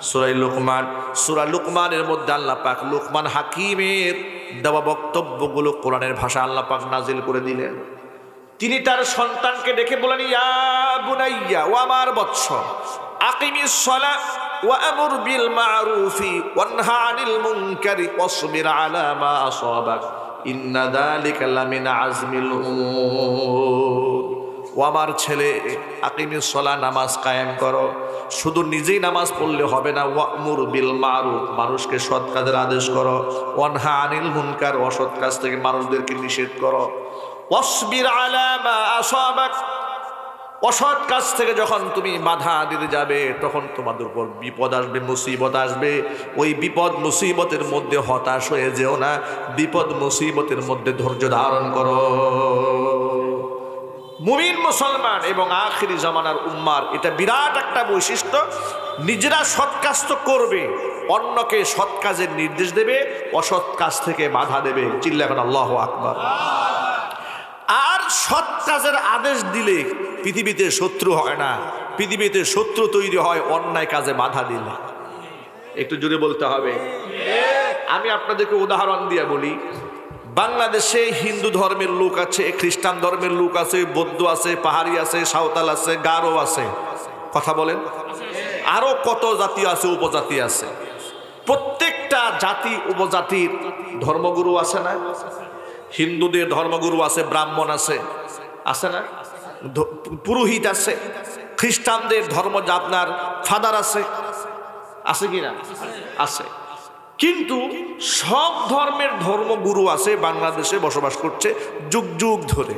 সূরা লুকমান। সূরা লুকমানের মধ্যে আল্লাহ পাক লুকমান হাকিমের দেওয়া বক্তব্যগুলো কোরআনের ভাষা আল্লাহ পাক নাজিল করে দিলেন। তিনি তার সন্তানকে ডেকে বলেন ইয়া বুনাইয়া, ও আমার বৎস, আকিমিস সালাত ওয়া আমুর বিল মা'রুফি ওয়ানহা আনিল মুনকারি ওয়াসবির আলা মা আসাবাক ইন্না যালিকা লামিন আজমিল উমুর। ও আমার ছেলে, আকিমিস সালাত, নামাজ কায়েম করো। শুধু নিজেই নামাজ পড়লে হবে না, ওয়া'মুর বিল মা'রুফ, মানুষকে সৎ কাজের আদেশ করো, ওয়ানহা আনিল মুনকার, অসৎ কাজ থেকে মানুষদেরকে নিষেধ করো, ওয়াসবির আলা মা আসাবাক, অসৎ কাজ থেকে যখন তুমি বাধা দিতে যাবে তখন তোমাদের উপর বিপদ আসবে, মুসিবত আসবে। ওই বিপদ মুসিবতের মধ্যে হতাশ হয়ে যেও না, বিপদ মুসিবতের মধ্যে ধৈর্য ধারণ করো। মুমিন মুসলমান এবং আখিরি জামানার উম্মার এটা বিরাট একটা বৈশিষ্ট্য, নিজেরা সৎ কাজ তো করবে, অন্যকে সৎ কাজের নির্দেশ দেবে, অসৎ কাজ থেকে বাধা দেবে। চিল্লাবেন আল্লাহু আকবার। আর সৎ কাজের আদেশ দিলে পৃথিবীতে শত্রু হয় না, পৃথিবীতে শত্রু তৈরি হয় অন্যায় কাজে বাধা দিলে। একটু জোরে বলতে হবে। আমি আপনাদেরকে উদাহরণ দিয়ে বলি, বাংলাদেশে হিন্দু ধর্মের লোক আছে, খ্রিস্টান ধর্মের লোক আছে, বৌদ্ধ আছে, পাহাড়ি আছে, সাঁওতাল আছে, গারো আছে, কথা বলেন, আরো কত জাতি আছে, উপজাতি আছে। প্রত্যেকটা জাতি উপজাতির ধর্মগুরু আছে না? হিন্দুদের ধর্মগুরু আছে, ব্রাহ্মণ আছে, আছে না? পুরোহিত আছে। খ্রিস্টানদের ধর্ম আপনার ফাদার আছে, আছে কি না? আছে। কিন্তু সব ধর্মের ধর্মগুরু আছে, বাংলাদেশে বসবাস করছে যুগ যুগ ধরে।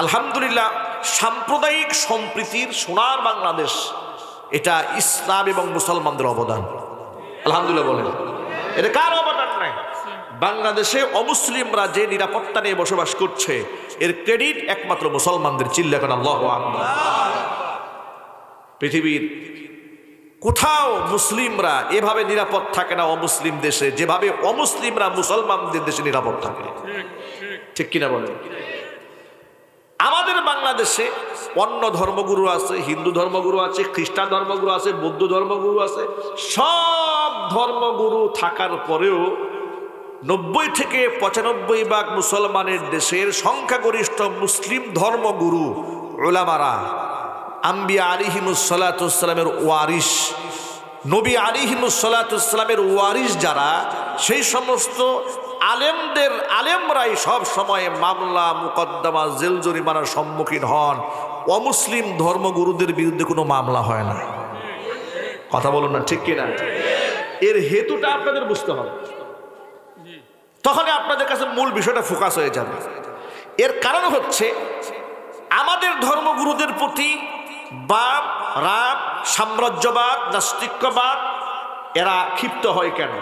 আলহামদুলিল্লাহ, সাম্প্রদায়িক সম্প্রীতির সোনার বাংলাদেশ, এটা ইসলাম এবং মুসলমানদের অবদান। আলহামদুলিল্লাহ বলেন, এটা কার অবদান নাই। বাংলাদেশে অমুসলিমরা যে নিরাপত্তা নিয়ে বসবাস করছে এর ক্রেডিট একমাত্র মুসলমানদের। চিল্লাবেন আল্লাহু আকবার। পৃথিবীর কোথাও মুসলিমরা এভাবে নিরাপদ থাকে না অমুসলিম দেশে, যেভাবে অমুসলিমরা মুসলমানদের দেশে নিরাপদ থাকে। ঠিক কিনা বলেন? আমাদের বাংলাদেশে অন্য ধর্মগুরু আছে, হিন্দু ধর্মগুরু আছে, খ্রিস্টান ধর্মগুরু আছে, বৌদ্ধ ধর্মগুরু আছে। সব ধর্মগুরু থাকার পরেও 90 থেকে 95% মুসলমানের দেশের সংখ্যাগরিষ্ঠ মুসলিম ধর্মগুরু উলামারা আম্বিয়া আলাইহিমুসসালাতুসসালামের ওয়ারিস, নবী আলাইহিমুসসালাতুসসালামের ওয়ারিস যারা, সেই সমস্ত আলেমরাই সব সময় মামলা মুকদ্দমা জেল জরিমানার সম্মুখীন হন। অমুসলিম ধর্মগুরুদের বিরুদ্ধে কোনো মামলা হয় না। কথা বলুন না, ঠিক কিনা? এর হেতুটা আপনাদের বুঝতে হবে, তখনই আপনাদের কাছে মূল বিষয়টা ফোকাস হয়ে যাবে। এর কারণ হচ্ছে আমাদের ধর্মগুরুদের প্রতি বাপ রাম সাম্রাজ্যবাদ নাস্তিক্যবাদ এরা ক্ষিপ্ত হয় কেন?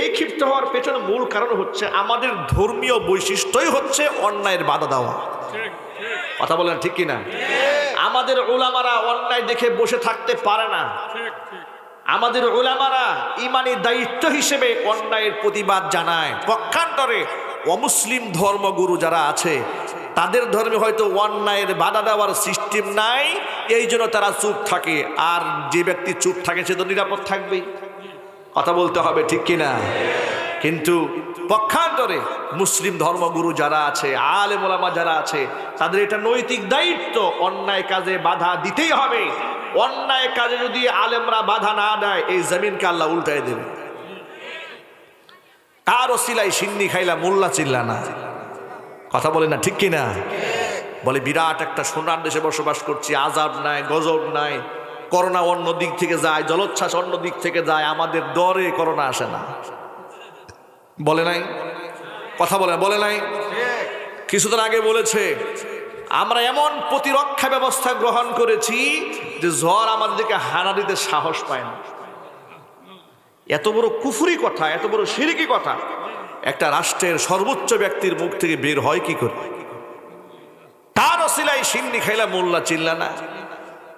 এই ক্ষিপ্ত হওয়ার পেছনে মূল কারণ হচ্ছে আমাদের ধর্মীয় বৈশিষ্ট্যই হচ্ছে অন্যায়ের বাধা দেওয়া। কথা বলেন, ঠিক কিনা? আমাদের উলামারা অন্যায় দেখে বসে থাকতে পারে না। আমাদের উলামারা ইমানি দায়িত্ব হিসেবে অন্যায়ের প্রতিবাদ জানায়। পক্ষান্তরে অমুসলিম ধর্মগুরু যারা আছে তাদের ধর্মে হয়তো অন্যায়ের বাধা দেওয়ার সিস্টেম নাই, এই জন্য তারা চুপ থাকে। আর যে ব্যক্তি চুপ থাকে সে তো নিরাপদ থাকবেই। কথা বলতে হবে, ঠিক কিনা? কিন্তু পক্ষান্তরে মুসলিম ধর্মগুরু যারা আছে, আলেম ওলামা যারা আছে, তাদের এটা নৈতিক দায়িত্ব, অন্যায় কাজে বাধা দিতেই হবে। অন্যায় কাজে যদি আলেমরা বাধা না দেয় এই জমিনকে আল্লাহ উল্টায় দেবে। তার ওসিলাই সিন্নি খাইলা মোল্লা চিল্লা না। কথা বলে না, ঠিক কিনা? বলে বিরাট একটা সোনার দেশে বসবাস করছি, আযাব নাই, গজব নাই, করোনা অন্য দিক থেকে যায়, জলোচ্ছ্বাস অন্য দিক থেকে যায়, আমাদের ডরে করোনা আসে না। বলে নাই? কথা বলে নাই? কিছুদিন আগে বলেছে আমরা এমন প্রতিরক্ষা ব্যবস্থা গ্রহণ করেছি যে ঝড় আমাদেরকে হানা দিতে সাহস পায় না। এত বড় কুফরি কথা, এত বড় শিরকি কথা একটা রাষ্ট্রের সর্বোচ্চ ব্যক্তির মুখ থেকে বের হয় কি করে? তার ওসিলাই সিন্নি খাইলা মোল্লা চিল্লা না।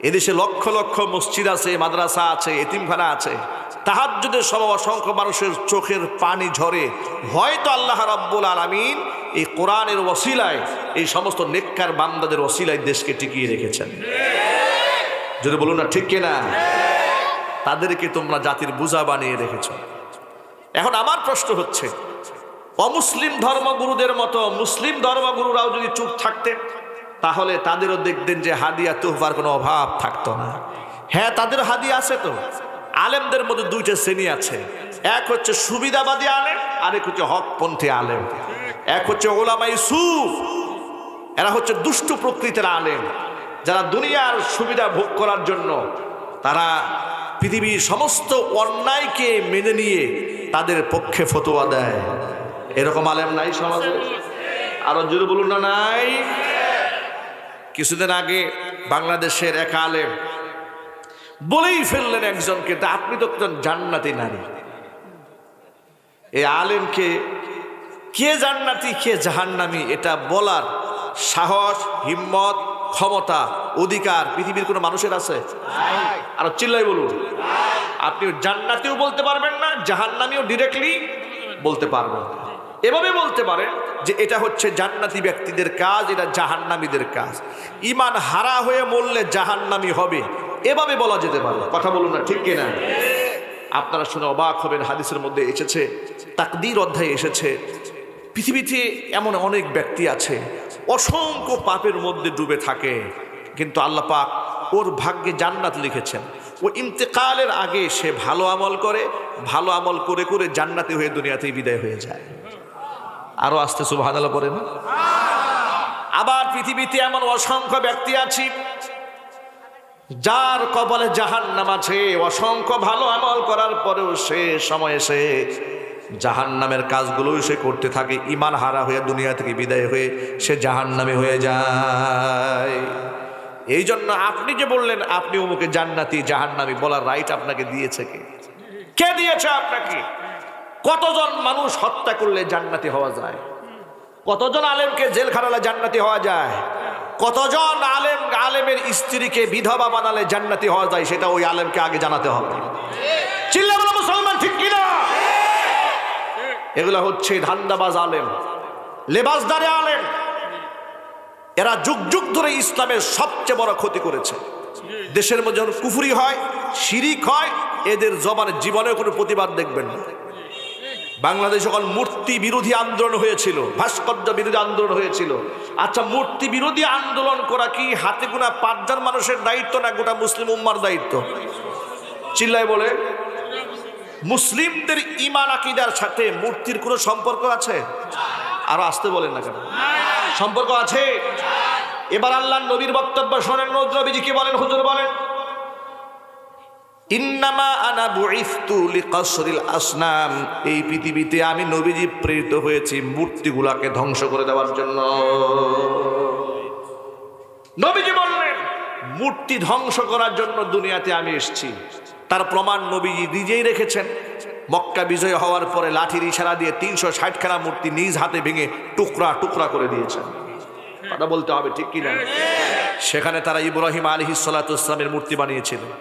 এদেশে লক্ষ লক্ষ মসজিদ আছে, মাদ্রাসা আছে, এতিমখানা আছে, তাহাজ্জুদের সময় অসংখ্য মানুষের চোখের পানি ঝরে। হয়তো আল্লাহ রাব্বুল আলামিন এই কোরআনের ওসিলায়, এই সমস্ত নেককার বান্দাদের ওসিলায় দেশকে টিকিয়ে রেখেছেন। যদি বলুন না, ঠিক কিনা? তাদেরকে তোমরা জাতির বোঝা বানিয়ে রেখেছ। এখন আমার প্রশ্ন হচ্ছে, অমুসলিম ধর্মগুরুদের মতো মুসলিম ধর্মগুরুরাও যদি চুপ থাকতেন তাহলে তাদেরও দেখতেন যে হাদিয়া তোহফার কোনো অভাব থাকতো না। হ্যাঁ, তাদের হাদিয়া আছে। তো আলেমদের মধ্যে দুইটা শ্রেণী আছে, এক হচ্ছে সুবিধাবাদী আলেম, আরেক হচ্ছে হকপন্থী আলেম। এক হচ্ছে ওলামায়ে সুফ, এরা হচ্ছে দুষ্ট প্রকৃতির আলেম, যারা দুনিয়ার সুবিধা ভোগ করার জন্য তারা পৃথিবীর সমস্ত অন্যায়কে মেনে নিয়ে তাদের পক্ষে ফতোয়া দেয়। এরকম আলেম নাই সমাজে? আরো জোরে বলুন না, নাই? কিছুদিন আগে বাংলাদেশের এক আলেম বলেই ফেললেন একজনকে, আপনি তো একজন জান্নাতি নারী। এই আলেমকে কে জান্নাতি কে জাহান্নামী এটা বলার সাহস, হিম্মত, ক্ষমতা, অধিকার পৃথিবীর কোনো মানুষের আছে? আর চিল্লাই বলুন। আপনি জান্নাতিও বলতে পারবেন না, জাহান্নামীও ডিরেক্টলি বলতে পারবেন না। এভাবে বলতে পারেন যে এটা হচ্ছে জান্নাতি ব্যক্তিদের কাজ, এটা জাহান্নামীদের কাজ। ঈমান হারা হয়ে মরলে জাহান্নামী হবে, এভাবে বলা যেতে পারে। কথা বলুন না, ঠিক কিনা? আপনারা শুনে অবাক হবেন, হাদিসের মধ্যে এসেছে, তাকদীর অধ্যায়ে এসেছে, পৃথিবীতে এমন অনেক ব্যক্তি আছে অসংখ্য পাপের মধ্যে ডুবে থাকে, কিন্তু আল্লাহ পাক ওর ভাগ্যে জান্নাত লিখেছেন। ও ইন্তেকালের আগে সে ভালো আমল করে, ভালো আমল করে করে জান্নাতি হয়ে দুনিয়াতেই বিদায় হয়ে যায়। আরো আসতে সুবহানাল্লাহ পড়েন। আবার পৃথিবীতে এমন অসংখ্য ব্যক্তি আছে যার কপালে জাহান্নাম আছে, অসংখ্য ভালো আমল করার পরেও সে সময় এসে জাহান্নামের কাজগুলোই সে করতে থাকে, ঈমান হারা হয়ে দুনিয়া থেকে বিদায় হয়ে সে জাহান্নামী হয়ে যায়। এই জন্য আপনি যে বললেন আপনি অমুকে জান্নাতি জাহান্নামী বলার রাইট আপনাকে দিয়েছে কে? কে দিয়েছে আপনাকে? কতজন মানুষ হত্যা করলে জান্নাতি হওয়া যায়? কতজন আলেমকে জেল খাটালে জান্নাতি হওয়া যায়? কতজন আলেমের স্ত্রীকে বিধবা বানালে জান্নাতি হওয়া যায়? সেটা ওই আলেমকে আগে জানাতে হবে। চিল্লা বলো মুসলমান, ঠিক কিনা? এগুলা হচ্ছে ধান্দাবাজ আলেম, লেবাসদারে আলেম। এরা যুগ যুগ ধরে ইসলামের সবচেয়ে বড় ক্ষতি করেছে। দেশের মধ্যে যখন কুফরি হয়, শিরিক হয়, এদের জবানে জীবনে কোনো প্রতিবাদ দেখবেন না। বাংলাদেশে যখন মূর্তি বিরোধী আন্দোলন হয়েছিল, ভাস্কর্য বিরোধী আন্দোলন হয়েছিল, আচ্ছা মূর্তি বিরোধী আন্দোলন করা কি হাতে গোনা 5 জন মানুষের দায়িত্ব না গোটা মুসলিম উম্মার দায়িত্ব? চিল্লায় বলে। মুসলিমদের ঈমান আকীদার সাথে মূর্তির কোনো সম্পর্ক আছে? আরো আসতে বলেন না কেন? সম্পর্ক আছে। এবার আল্লাহর নবীর বক্তব্য শোনেন। নবীজি কি বলেন? হুজুর বলেন, ইন্নামা আনা বুইসতু লিকাসরিল আসনাম, এই পৃথিবীতে আমি নবীজি প্রেরিত হয়েছি মূর্তিগুলাকে ধ্বংস করে দেওয়ার জন্য। নবীজি বললেন মূর্তি ধ্বংস করার জন্য দুনিয়াতে আমি এসেছি। তার প্রমাণ নবীজি নিজেই রেখেছেন। মক্কা বিজয় হওয়ার পরে লাঠির ইশারা দিয়ে 360 খানা মূর্তি নিজ হাতে ভেঙে টুকরা টুকরা করে দিয়েছেন। কথা বলতে হবে, ঠিক কিনা? সেখানে তারা ইব্রাহিম আলাইহিস সালাতু ওয়াসসালামের মূর্তি বানিয়েছিলেন।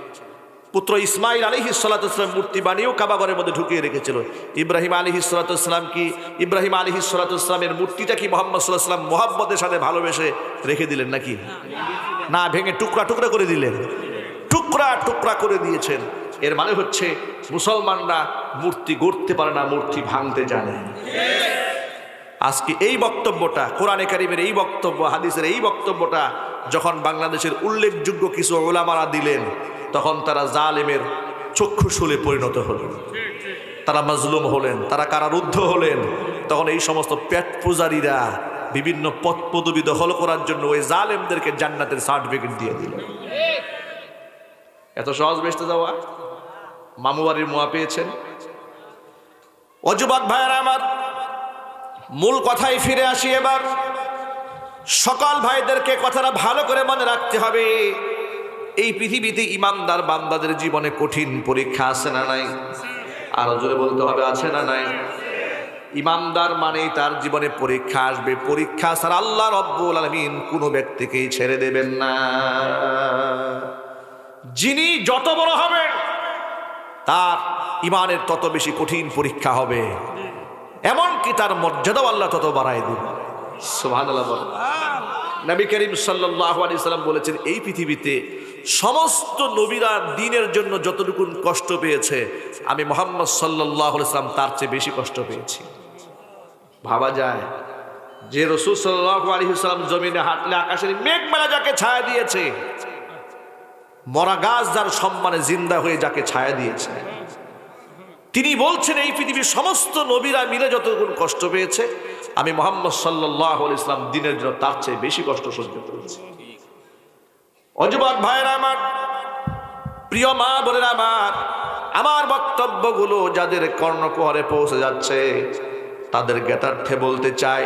পুত্র ইসমাইল আলাইহিস সালাতু ওয়াসসালাম মূর্তি বানিয়েও কাবা ঘরের মধ্যে ঢুকিয়ে রেখেছিল। ইব্রাহিম আলাইহিস সালাতু ওয়াসসালাম কি ইব্রাহিম আলাইহিস সালাতু ওয়াসসালামের মূর্তিটা কি মুহাম্মদ সাল্লাল্লাহু আলাইহি ওয়াসাল্লাম মুহাব্বতের সাথে ভালোবেসে রেখে দিলেন নাকি? না, ভেঙে টুকরা টুকরা করে দিলেন। টুকরা টুকরা করে দিয়েছেন। এর মানে হচ্ছে মুসলমানরা মূর্তি গড়তে পারে না, মূর্তি ভাঙতে জানে। আজকে এই বক্তব্যটা, কোরআনে কারিমের এই বক্তব্য, হাদিসের এই বক্তব্যটা যখন বাংলাদেশের উল্লেখযোগ্য কিছু উলামারা দিলেন, তখন তারা জালেমের চক্ষুশূলে পরিণত হলেন, তারা মাজলুম হলেন, তারা কারারুদ্ধ হলেন। তখন এই সমস্ত পেট পূজারীরা বিভিন্ন পদ পদবি দখল করার জন্য ওই জালেমদেরকে জান্নাতের সার্টিফিকেট দিয়ে দিল। এত সহজ বেসতে যাওয়া? মামুবাড়ির মোয়া পেয়েছেন। অযুবক ভাইয়েরা আমার, মূল কথায় ফিরে আসি এবার। সকল ভাইদেরকে কথাটা ভালো করে মনে রাখতে হবে। এই পৃথিবীতে ইমানদার বান্দাদের জীবনে কঠিন পরীক্ষা আছে না নাই? আরো জোরে বলতে হবে, আছে না নাই? ইমানদার মানেই তার জীবনে পরীক্ষা আসবে। পরীক্ষা ছাড়া আল্লাহ রব্বুল আলামিন কোনো ব্যক্তিকেই ছেড়ে দেবেন না। যিনি যত বড় হবেন তার ইমানের তত বেশি কঠিন পরীক্ষা হবে, এমনকি তার মর্যাদাও আল্লাহ তত বাড়ায় দিবেন। সুবহানাল্লাহ বলেন। নবী করিম সাল্লাল্লাহু আলাইহি সাল্লাম বলেছেন, এই পৃথিবীতে সমস্ত নবীরা দ্বীনের জন্য যতটুকু কষ্ট পেয়েছে, আমি মুহাম্মদ সাল্লাল্লাহু আলাইহি সাল্লাম তার চেয়ে বেশি কষ্ট পেয়েছি। ভাবা যায় যে রাসূল সাল্লাল্লাহু আলাইহি সাল্লাম জমিনে হাঁটলে আকাশের মেঘমালা যাকে ছায়া দিয়েছে, মরা গাছ যার সম্মানে জিন্দা হয়ে যাকে ছায়া দিয়েছে, তিনি বলছেন এই পৃথিবীর সমস্ত নবীরা মিলে যতটুকু কষ্ট পেয়েছে, আমি মুহাম্মদ সাল্লাল্লাহু আলাইহি সাল্লাম দ্বীনের জন্য তার চেয়ে বেশি কষ্ট সহ্য করেছি। অযুবক ভাইরা আমার, প্রিয় মা বোনেরা আমার বক্তব্যগুলো যাদের কর্ণকুহরে পৌঁছে যাচ্ছে তাদের জ্ঞাতার্থে বলতে চাই,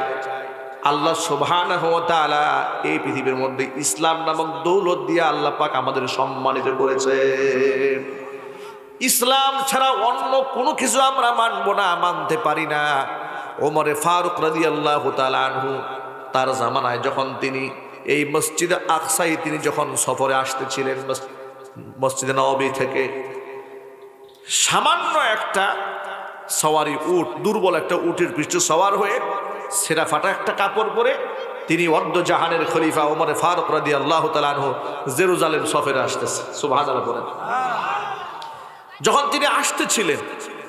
আল্লাহ সুবহানাহু ওয়া তাআলা এই পৃথিবীর মধ্যে ইসলাম নামক দৌলত দিয়ে আল্লাহ পাক আমাদের সম্মানিত করেছে। ইসলাম ছাড়া অন্য কোনো কিছু আমরা মানব না, মানতে পারি না। ওমরে ফারুক রাদিয়াল্লাহু তাআলা আনহু তার জামানায় যখন তিনি এই মসজিদে আকসায় তিনি যখন সফরে আসতেছিলেন মসজিদে নববী থেকে, সামান্য একটা সওয়ারি উট, দুর্বল একটা উটের পৃষ্ঠে সওয়ার হয়ে ছেঁড়া ফাটা একটা কাপড় পরে তিনি অর্ধ জাহানের খলিফা ওমরে ফারুক রাদিয়াল্লাহু তাআলা আনহু জেরুজালেম সফরে আসতেছে। সুবহানাল্লাহ বলেন। যখন তিনি আসতেছিলেন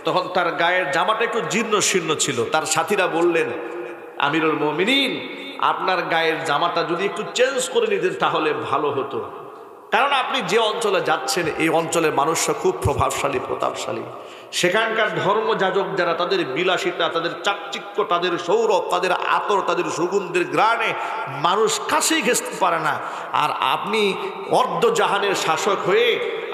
তখন তার গায়ের জামাটা একটু জীর্ণ শীর্ণ ছিল। তার সাথীরা বললেন, আমিরুল মুমিনিন, আপনার গায়ের জামাটা যদি একটু চেঞ্জ করে নিতেন তাহলে ভালো হতো, কারণ আপনি যে অঞ্চলে যাচ্ছেন এই অঞ্চলের মানুষরা খুব প্রভাবশালী প্রতাপশালী। সেখানকার ধর্মযাজক যারা, তাদের বিলাসিতা, তাদের চাকচিক্য, তাদের সৌরভ, তাদের আতর, তাদের সুগন্ধের গ্রাণে মানুষ কাছেই ঘেঁচতে পারে না। আর আপনি অর্ধ জাহানের শাসক হয়ে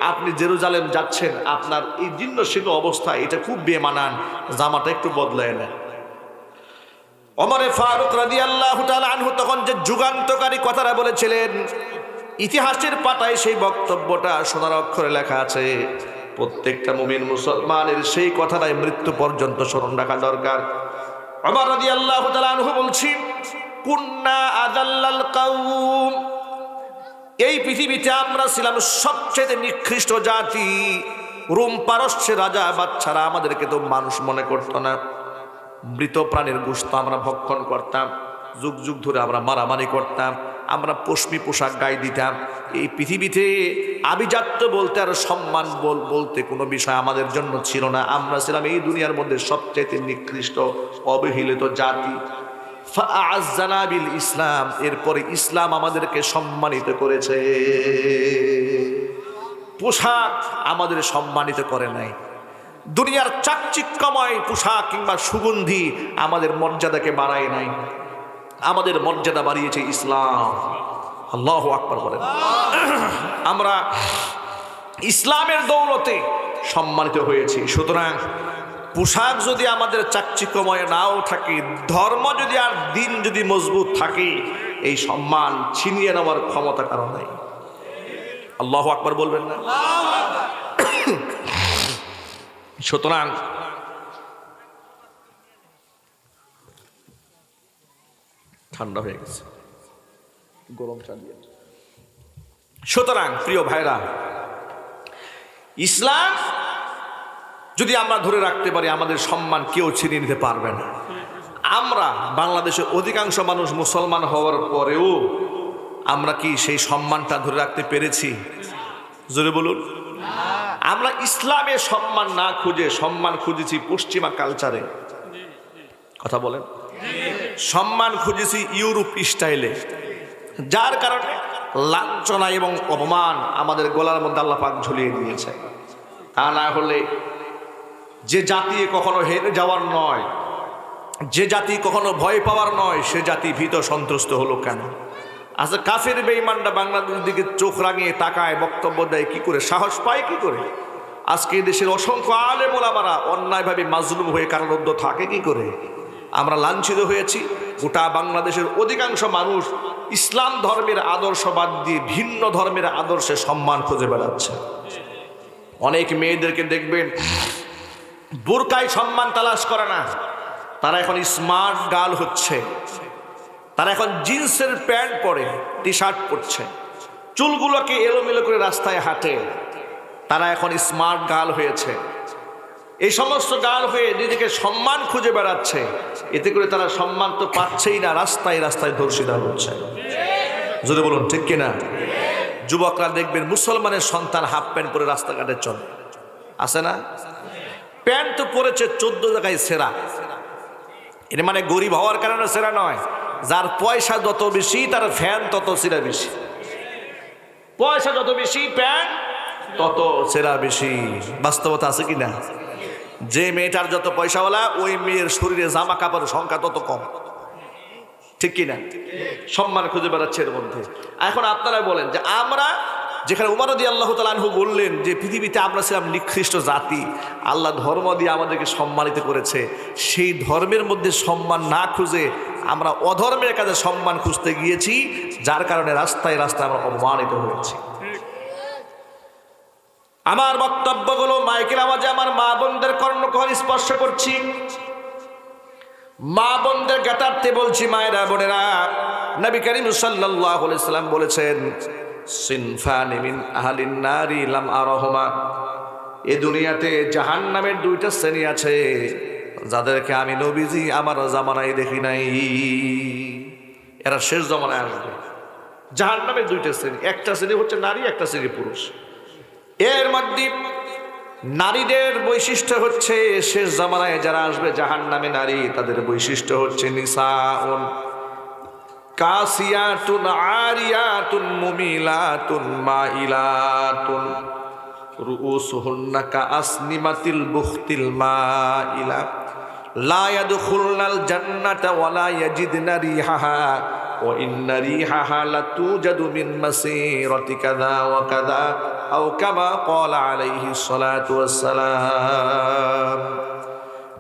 আপনি জেরুজালেম যাচ্ছেন, আপনার এই জীর্ণ শীর্ণ অবস্থা, এটা খুব বেমানান, জামাটা একটু বদলায় নেন। ওমরে ফারুক রাদিয়াল্লাহু তাআলা আনহু তখন যে যুগান্তকারী কথাটা বলেছিলেন, ইতিহাসের পাতায় সেই বক্তব্যটা সোনার অক্ষরে লেখা আছে। প্রত্যেকটা মুমিন মুসলমানের সেই কথাটাই মৃত্যু পর্যন্ত স্মরণ রাখা দরকার। ওমর রাদিয়াল্লাহু তাআলা আনহু বলছেন, কুন্না আযাল্লাল কওম, এই পৃথিবীতে আমরা ছিলাম সবচেয়ে নিকৃষ্ট জাতি। রোম পারস্যের রাজা বাদশারা আমাদেরকে তো মানুষ মনে করতো না। মৃত প্রাণীর গোশত আমরা ভক্ষণ করতাম, যুগ যুগ ধরে আমরা মারামারি করতাম, আমরা পশমি পোশাক গায়ে দিতাম। এই পৃথিবীতে আভিজাত্য বলতে আর সম্মান বলতে কোনো বিষয় আমাদের জন্য ছিল না। আমরা ছিলাম এই দুনিয়ার মধ্যে সবচেয়ে নিকৃষ্ট অবহেলিত জাতি। ফাআজ্জানা বিল ইসলাম, এরপরে ইসলাম আমাদেরকে সম্মানিত করেছে। পোশাক আমাদের সম্মানিত করে নাই, দুনিয়ার চাকচিক্যময় পোশাক কিংবা সুগন্ধি আমাদের মর্যাদাকে বাড়ায় নাই, আমাদের মর্যাদা বাড়িয়েছে ইসলাম। আল্লাহু আকবার বলেন। আমরা ইসলামের দৌলতে সম্মানিত হয়েছি। সুতরাং পোশাক যদি আমাদের চাকচিক্যময় নাও থাকে, ধর্ম যদি আর দিন যদি মজবুত থাকে, এই সম্মান ছিনিয়ে নেওয়ার ক্ষমতা কারণ নাই। আল্লাহু আকবার বলবেন না? সুতরাং ঠান্ডা হয়ে গেছে, গরম চালিয়ে। সুতরাং প্রিয় ভাইরা, ইসলাম যদি আমরা ধরে রাখতে পারি, আমাদের সম্মান কেউ ছিনিয়ে নিতে পারবে না। আমরা বাংলাদেশের অধিকাংশ মানুষ মুসলমান হওয়ার পরেও আমরা কি সেই সম্মানটা ধরে রাখতে পেরেছি? জোরে বলুন। আমরা ইসলামে সম্মান না খুঁজে সম্মান খুঁজেছি পশ্চিমা কালচারে। কথা বলেন। সম্মান খুঁজেছি ইউরোপ স্টাইলে, যার কারণে লাঞ্ছনা এবং অপমান আমাদের গলার মধ্যে আল্লাহ পাক ঝুলিয়ে দিয়েছে। তা না হলে যে জাতি কখনো হেরে যাওয়ার নয়, যে জাতি কখনো ভয় পাওয়ার নয়, সে জাতি ভীত সন্ত্রস্ত হলো কেন? আচ্ছা, কাফের বেঈমানরা বাংলাদেশের দিকে চোখ রাঙিয়ে তাকায়, বক্তব্য দেয় কি করে, সাহস পায় কি করে? আজকে দেশের অসংখ্য আলেম ওলামারা অন্যায়ভাবে মাজলুম হয়ে কারারুদ্ধ থাকে কি করে? আমরা লাঞ্ছিত হয়েছি। গোটা বাংলাদেশের অধিকাংশ মানুষ ইসলাম ধর্মের আদর্শ বাদ দিয়ে ভিন্ন ধর্মের আদর্শে সম্মান খুঁজে বেড়াচ্ছে। অনেক মেয়েদেরকে দেখবেন বোরকায় সম্মান তালাশ করে না, তারা এখন স্মার্ট গার্ল হচ্ছে, তারা এখন জিন্সের প্যান্ট পরে, টি শার্ট পরছে, চুলগুলোকে এলোমেলো করে রাস্তায় হাঁটে, তারা এখন স্মার্ট গার্ল হয়েছে। এই সমস্ত গার্ল হয়ে নিজেকে সম্মান খুঁজে বেড়াচ্ছে, এতে করে তারা সম্মান তো পাচ্ছেই না, রাস্তায় রাস্তায় ধর্ষিতা হচ্ছে। যদি বলুন ঠিক কিনা? যুবকরা দেখবেন মুসলমানের সন্তান হাফ প্যান্ট পরে রাস্তাঘাটে চলে, আছে না? প্যান্ট তো পরেছে 14 জায়গায় সেরা। এর মানে গরিব হওয়ার কারণে সেরা নয়, যার পয়সা যত বেশি তার ফ্যান তত সেরা বেশি। পয়সা যত বেশি প্যান্ট তত সেরা বেশি। বাস্তবতা আছে কিনা? যে মেয়েটার যত পয়সাওয়ালা ওই মেয়ের শরীরে জামা কাপড়ের সংখ্যা তত কম, ঠিক কিনা? সম্মান খুঁজে বেড়াচ্ছে এর মধ্যে। এখন আপনারা বলেন যে আমরা যেখানে উমর রাদিয়াল্লাহু তাআলা আনহু বললেন যে পৃথিবীতে আমরা ছিলাম নিকৃষ্ট জাতি, আল্লাহ ধর্ম দিয়ে আমাদেরকে সম্মানিত করেছে, সেই ধর্মের মধ্যে সম্মান না খুঁজে আমরা অধর্মের কাজে সম্মান খুঁজতে গিয়েছি, যার কারণে রাস্তায় রাস্তায় আমরা অপমানিত হয়েছি। আমার বক্তব্যগুলো মাইকের আওয়াজে আমার মা বোনদের কর্ণকুহর স্পর্শ করছি। মা বোনদের জ্ঞাতার্থে বলছি, মায়েরা বোনেরা, নবী করিম সাল্লাল্লাহু আলাইহি সাল্লাম বলেছেন, সিনফানি মিন আহলিন নারি লাম আরাহুমা, এই দুনিয়াতে জাহান্নামের দুইটা শ্রেণী আছে যাদেরকে আমি নবীজি আমার জামানায় দেখি নাই। এরা শেষ জামানায় আসবে। জাহান্নামের দুইটা শ্রেণী, একটা শ্রেণী হচ্ছে নারী, একটা শ্রেণী পুরুষ। এর মধ্যে নারীদের বৈশিষ্ট্য হচ্ছে, শেষ জামানায় যারা আসবে জাহান্নামে নারী, তাদের বৈশিষ্ট্য হচ্ছে নিসাউন কাসিয়াতুন আরিয়াতুন মুমিলাতুন মাইলাতুন রুউসুহুন্না কাআসনিমাতিল বুখতিল মাইলা লা ইয়াদখুলনাল জান্নাতা ওয়ালা ইয়াজিদনা রিহাহা ওয়া ইন্না রিহাহা লাতুজাদু মিন মাসিরাতি কাযা ওয়া কাযা আও কামা ক্বালা আলাইহিস সালাতু ওয়াস সালাম।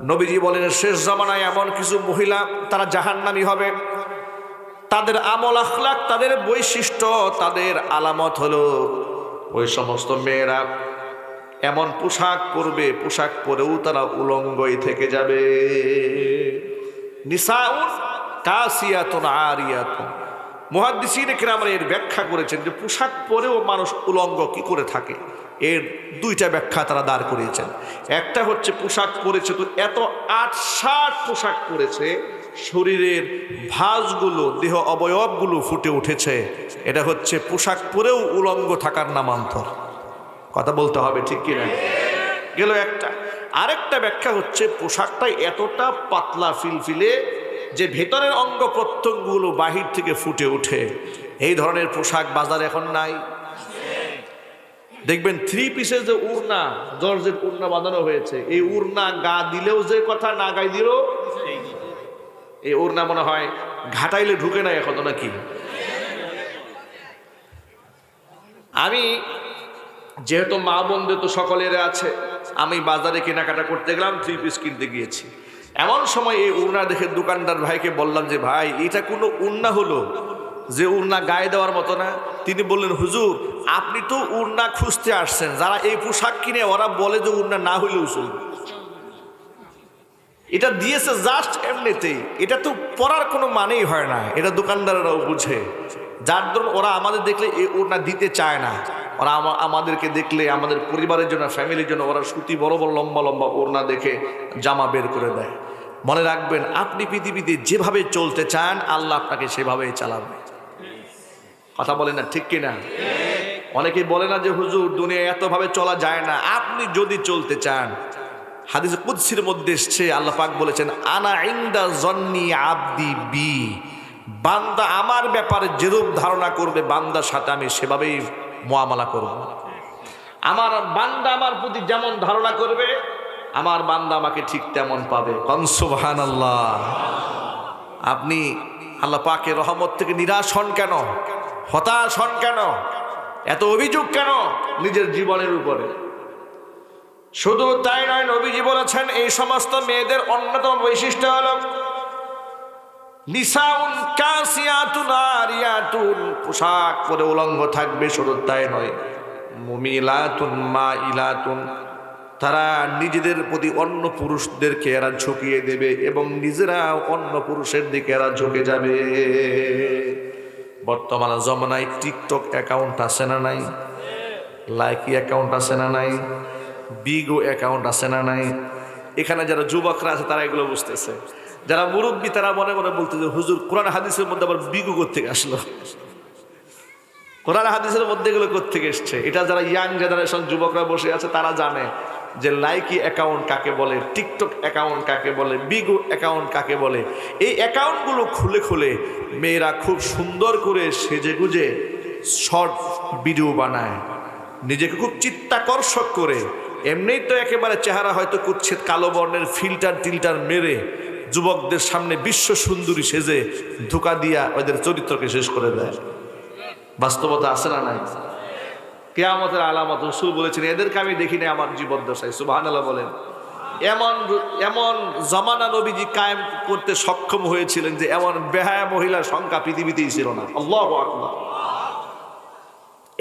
নবীজি বলেন, শেষ জামানায় এমন কিছু মহিলা তারা জাহান্নামী হবে। তাদের আমল আখলাক, তাদের বৈশিষ্ট্য, তাদের আলামত হলো ওই সমস্ত মেয়েরা এমন পোশাক পরবে, পোশাক পরেও তারা উলঙ্গই থেকে যাবে। নিসাউন কাসিয়াতুন আরিয়াতুন। মুহাদ্দিসিন কিরাম এর ব্যাখ্যা করেছেন যে পোশাক পরেও মানুষ উলঙ্গ কি করে থাকে, এর দুইটা ব্যাখ্যা তারা দাঁড় করিয়েছেন। একটা হচ্ছে পোশাক পরেছে তো এত ৮-৬০ পোশাক পরেছে, শরীরের ভাঁজগুলো, দেহ অবয়বগুলো ফুটে উঠেছে, এটা হচ্ছে পোশাক পরেও উলঙ্গ থাকার নামান্তর। কথা বলতে হবে, ঠিক কিনা? গেল একটা। আরেকটা ব্যাখ্যা হচ্ছে পোশাকটা এতটা পাতলা ফিলফিলে যে ভেতরের অঙ্গ প্রত্যঙ্গগুলো বাহির থেকে ফুটে ওঠে। এই ধরনের পোশাক বাজারে এখন নাই। দেখবেন 3 পিসের যে উড়না, জর্জেট উড়না বাঁধানো হয়েছে, এই উড়না গা দিলেও যে কথা, না গায়ে দিলেও এই ওড়না মনে হয় ঘাটাইলে ঢুকে না এখন, নাকি? আমি যেহেতু মা বোনদের তো সকলের আছে, আমি বাজারে কেনাকাটা করতে গেলাম, 3 পিস কিনতে গিয়েছি। এমন সময় এই উড়না দেখে দোকানদার ভাইকে বললাম যে, ভাই এটা কোনো উড়না হলো যে উড়না গায়ে দেওয়ার মতো না? তিনি বললেন, হুজুর আপনি তো উড়না খুঁজতে আসছেন, যারা এই পোশাক কিনে ওরা বলে যে উড়না না হইলেও চলবে। এটা দিয়েছে জাস্ট এমনিতেই, এটা তো পরার কোনো মানেই হয় না। এটা দোকানদাররাও বুঝে, যার ধরুন ওরা আমাদের দেখলে এই ওড়না দিতে চায় না। ওরা আমাদেরকে দেখলে, আমাদের পরিবারের জন্য, ফ্যামিলির জন্য ওরা সুতি বড় বড় লম্বা লম্বা ওড়না দেখে জামা বের করে দেয়। মনে রাখবেন, আপনি পৃথিবীতে যেভাবে চলতে চান আল্লাহ আপনাকে সেভাবেই চালাবে। কথা বলেন না, ঠিক কিনা? অনেকেই বলে না যে হুজুর দুনিয়ায় এতভাবে চলা যায় না। আপনি যদি চলতে চান, হাদিসে কুদসির মধ্যে এসছে, আল্লাহ পাক বলেছেন, আনা ইনদা জন্নি আবদি বি, বান্দা আমার ব্যাপারে যেরূপ ধারণা করবে বান্দার সাথে আমি সেভাবেই মুআমালা করব। আমার বান্দা আমার প্রতি যেমন ধারণা করবে, আমার বান্দা আমাকে ঠিক তেমন পাবে। সুবহানাল্লাহ। আপনি আল্লাহ পাকের রহমত থেকে নিরাশ হন কেন? হতাশ হন কেন? এত অভিযোগ কেন নিজের জীবনের উপরে? শুধু তাই নয়, নবীজি বলেছেন এই সমস্ত মেয়েদের অন্যতম বৈশিষ্ট্য হলো নিসাউন কাসিয়াতুন আরিয়াতুন, পোশাক পরে উলঙ্গ থাকবে। শুধু তাই নয়, মুমিলাতুন মাইলাতুন, তারা নিজেদের প্রতি অন্য পুরুষদেরকে এরা ঝুঁকিয়ে দেবে এবং নিজেরা অন্য পুরুষের দিকে এরা ঝুঁকে যাবে। বর্তমান জমানায় টিকটক অ্যাকাউন্ট আছে না নাই? লাইকি অ্যাকাউন্ট আছে না নাই? বিগো অ্যাকাউন্ট আছে না নাই? এখানে যারা যুবকরা আছে তারা এগুলো বুঝতেছে। যারা মুরব্বী তারা মনে মনে বলতেছে, হুজুর কোরআন হাদিসের মধ্যে আবার বিগো কোত্থেকে আসলো? কোরআন হাদিসের মধ্যে এগুলো কোত্থেকে এসছে? এটা যারা ইয়াং জেনারেশন যুবকরা বসে আছে তারা জানে যে লাইকি অ্যাকাউন্ট কাকে বলে, টিকটক অ্যাকাউন্ট কাকে বলে, বিগো অ্যাকাউন্ট কাকে বলে। এই অ্যাকাউন্টগুলো খুলে খুলে মেয়েরা খুব সুন্দর করে সেজে গুজে শর্ট ভিডিও বানায়, নিজেকে খুব চিত্তাকর্ষক করে। এমনিই তো একেবারে চেহারা হয়তো কুচ্ছেদ কালো বর্ণের ফিল্টার টিল্টার মেরে যুবকদের সামনে বিশ্ব সুন্দরী সেজে ধোঁকা দিয়া ওদের চরিত্রকে শেষ করে দেয়। বাস্তবতা আছে না নাই? কিয়ামতের আলামত রাসূল বলেছেন, এদেরকে আমি দেখি না আমার জীবদ্দশায়। সুবহানাল্লাহ বলেন। এমন এমন জমানা নবীজি কায়েম করতে সক্ষম হয়েছিলেন যে এমন বেহায়া মহিলার সংখ্যা পৃথিবীতেই ছিল না। আল্লাহু আকবার।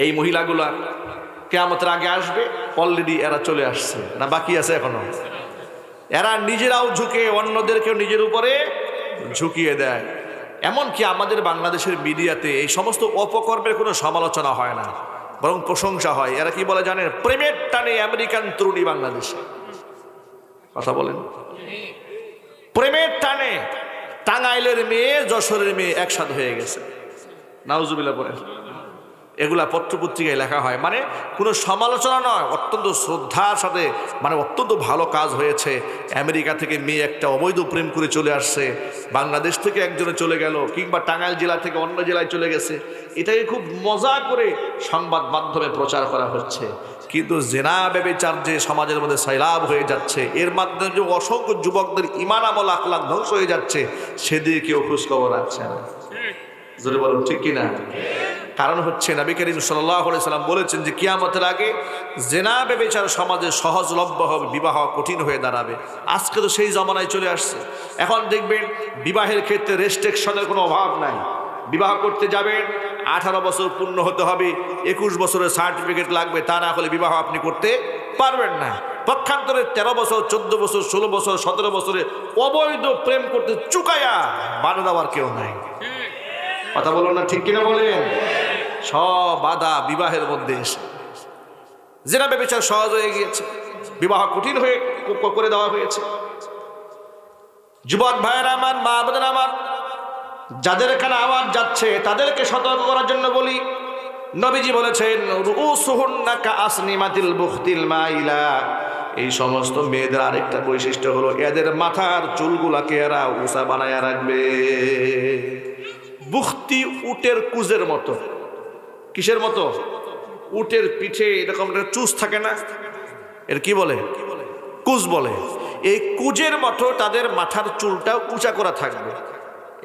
এই মহিলাগুলা কিয়ামতের আগে আসবে, অলরেডি এরা চলে আসছে, না বাকি আছে এখনো? এরা নিজেরাও ঝুঁকে অন্যদেরকেও নিজের উপরে ঝুঁকিয়ে দেয়। এমনকি আমাদের বাংলাদেশের মিডিয়াতে এই সমস্ত অপকর্মের কোনো সমালোচনা হয় না, বরং প্রশংসা হয়। এরা কি বলে জানেন? প্রেমের টানে আমেরিকান তরুণী বাংলাদেশে। কথা বলেন। প্রেমের টানে টাঙ্গাইলের মেয়ে যশোরের মেয়ে একসাথে হয়ে গেছে। নাউজুবিল্লাহ বলেন। এগুলা পত্রপত্রিকায় লেখা হয়, মানে কোনো সমালোচনা নয়, অত্যন্ত শ্রদ্ধার সাথে, মানে অত্যন্ত ভালো কাজ হয়েছে। আমেরিকা থেকে মেয়ে একটা অবৈধ প্রেম করে চলে আসছে, বাংলাদেশ থেকে একজনে চলে গেল, কিংবা টাঙ্গাইল জেলা থেকে অন্য জেলায় চলে গেছে। এটাকে খুব মজা করে সংবাদ মাধ্যমে প্রচার করা হচ্ছে। কিন্তু জেনা ব্যভিচার যে সমাজের মধ্যে সয়লাব হয়ে যাচ্ছে, এর মাধ্যমে যে অসংখ্য যুবকদের ঈমান আমল আখলাক ধ্বংস হয়ে যাচ্ছে, সেদিকে কেউ খোঁজখবর রাখছে না। যদি বলুন ঠিক কিনা? কারণ হচ্ছে নবী করিম সাল্লাল্লাহু আলাইহি সাল্লাম বলেছেন যে কিয়ামতের আগে জেনা ব্যভিচার সমাজে সহজলভ্য হবে, বিবাহ কঠিন হয়ে দাঁড়াবে। আজকে তো সেই জমানায় চলে আসছে। এখন দেখবেন বিবাহের ক্ষেত্রে রেস্ট্রিকশনের কোনো অভাব নাই। বিবাহ করতে যাবেন, 18 বছর পূর্ণ হতে হবে, 21 বছরের সার্টিফিকেট লাগবে, তা না হলে বিবাহ আপনি করতে পারবেন না। পক্ষান্তরে 13 বছর, 14 বছর, 16 বছর, 17 বছরে অবৈধ প্রেম করতে চুকায়া বাধা দেওয়ার কেউ নাই। কথা বলুন না, ঠিক কিনা বলেন? সব বাধা বিবাহের মধ্যে এসে জেনা ব্যভিচার সহজ হয়ে গিয়েছে, বিবাহ কঠিন হয়ে করে দেওয়া হয়েছে। যুবক ভাইয়েরা আমার, মা বোনেরা আমার, যাদের এখানে আওয়াজ যাচ্ছে তাদেরকে সতর্ক করার জন্য বলি, নবীজি বলেছেন রুউসুহুন্না কাআসনিমাতিল বুখতিল মাইলা। এই সমস্ত মেয়েদের আরেকটা বৈশিষ্ট্য হলো এদের মাথার চুলগুলাকে এরা উঁচা বানায়া রাখবে। বুখতি উটের কুজের মতো। কিসের মতো? উটের পিঠে এরকম একটা চুজ থাকে না, এর কি বলে? কুজ বলে। এই কুজের মতো তাদের মাথার চুলটা উঁচা করা থাকবে।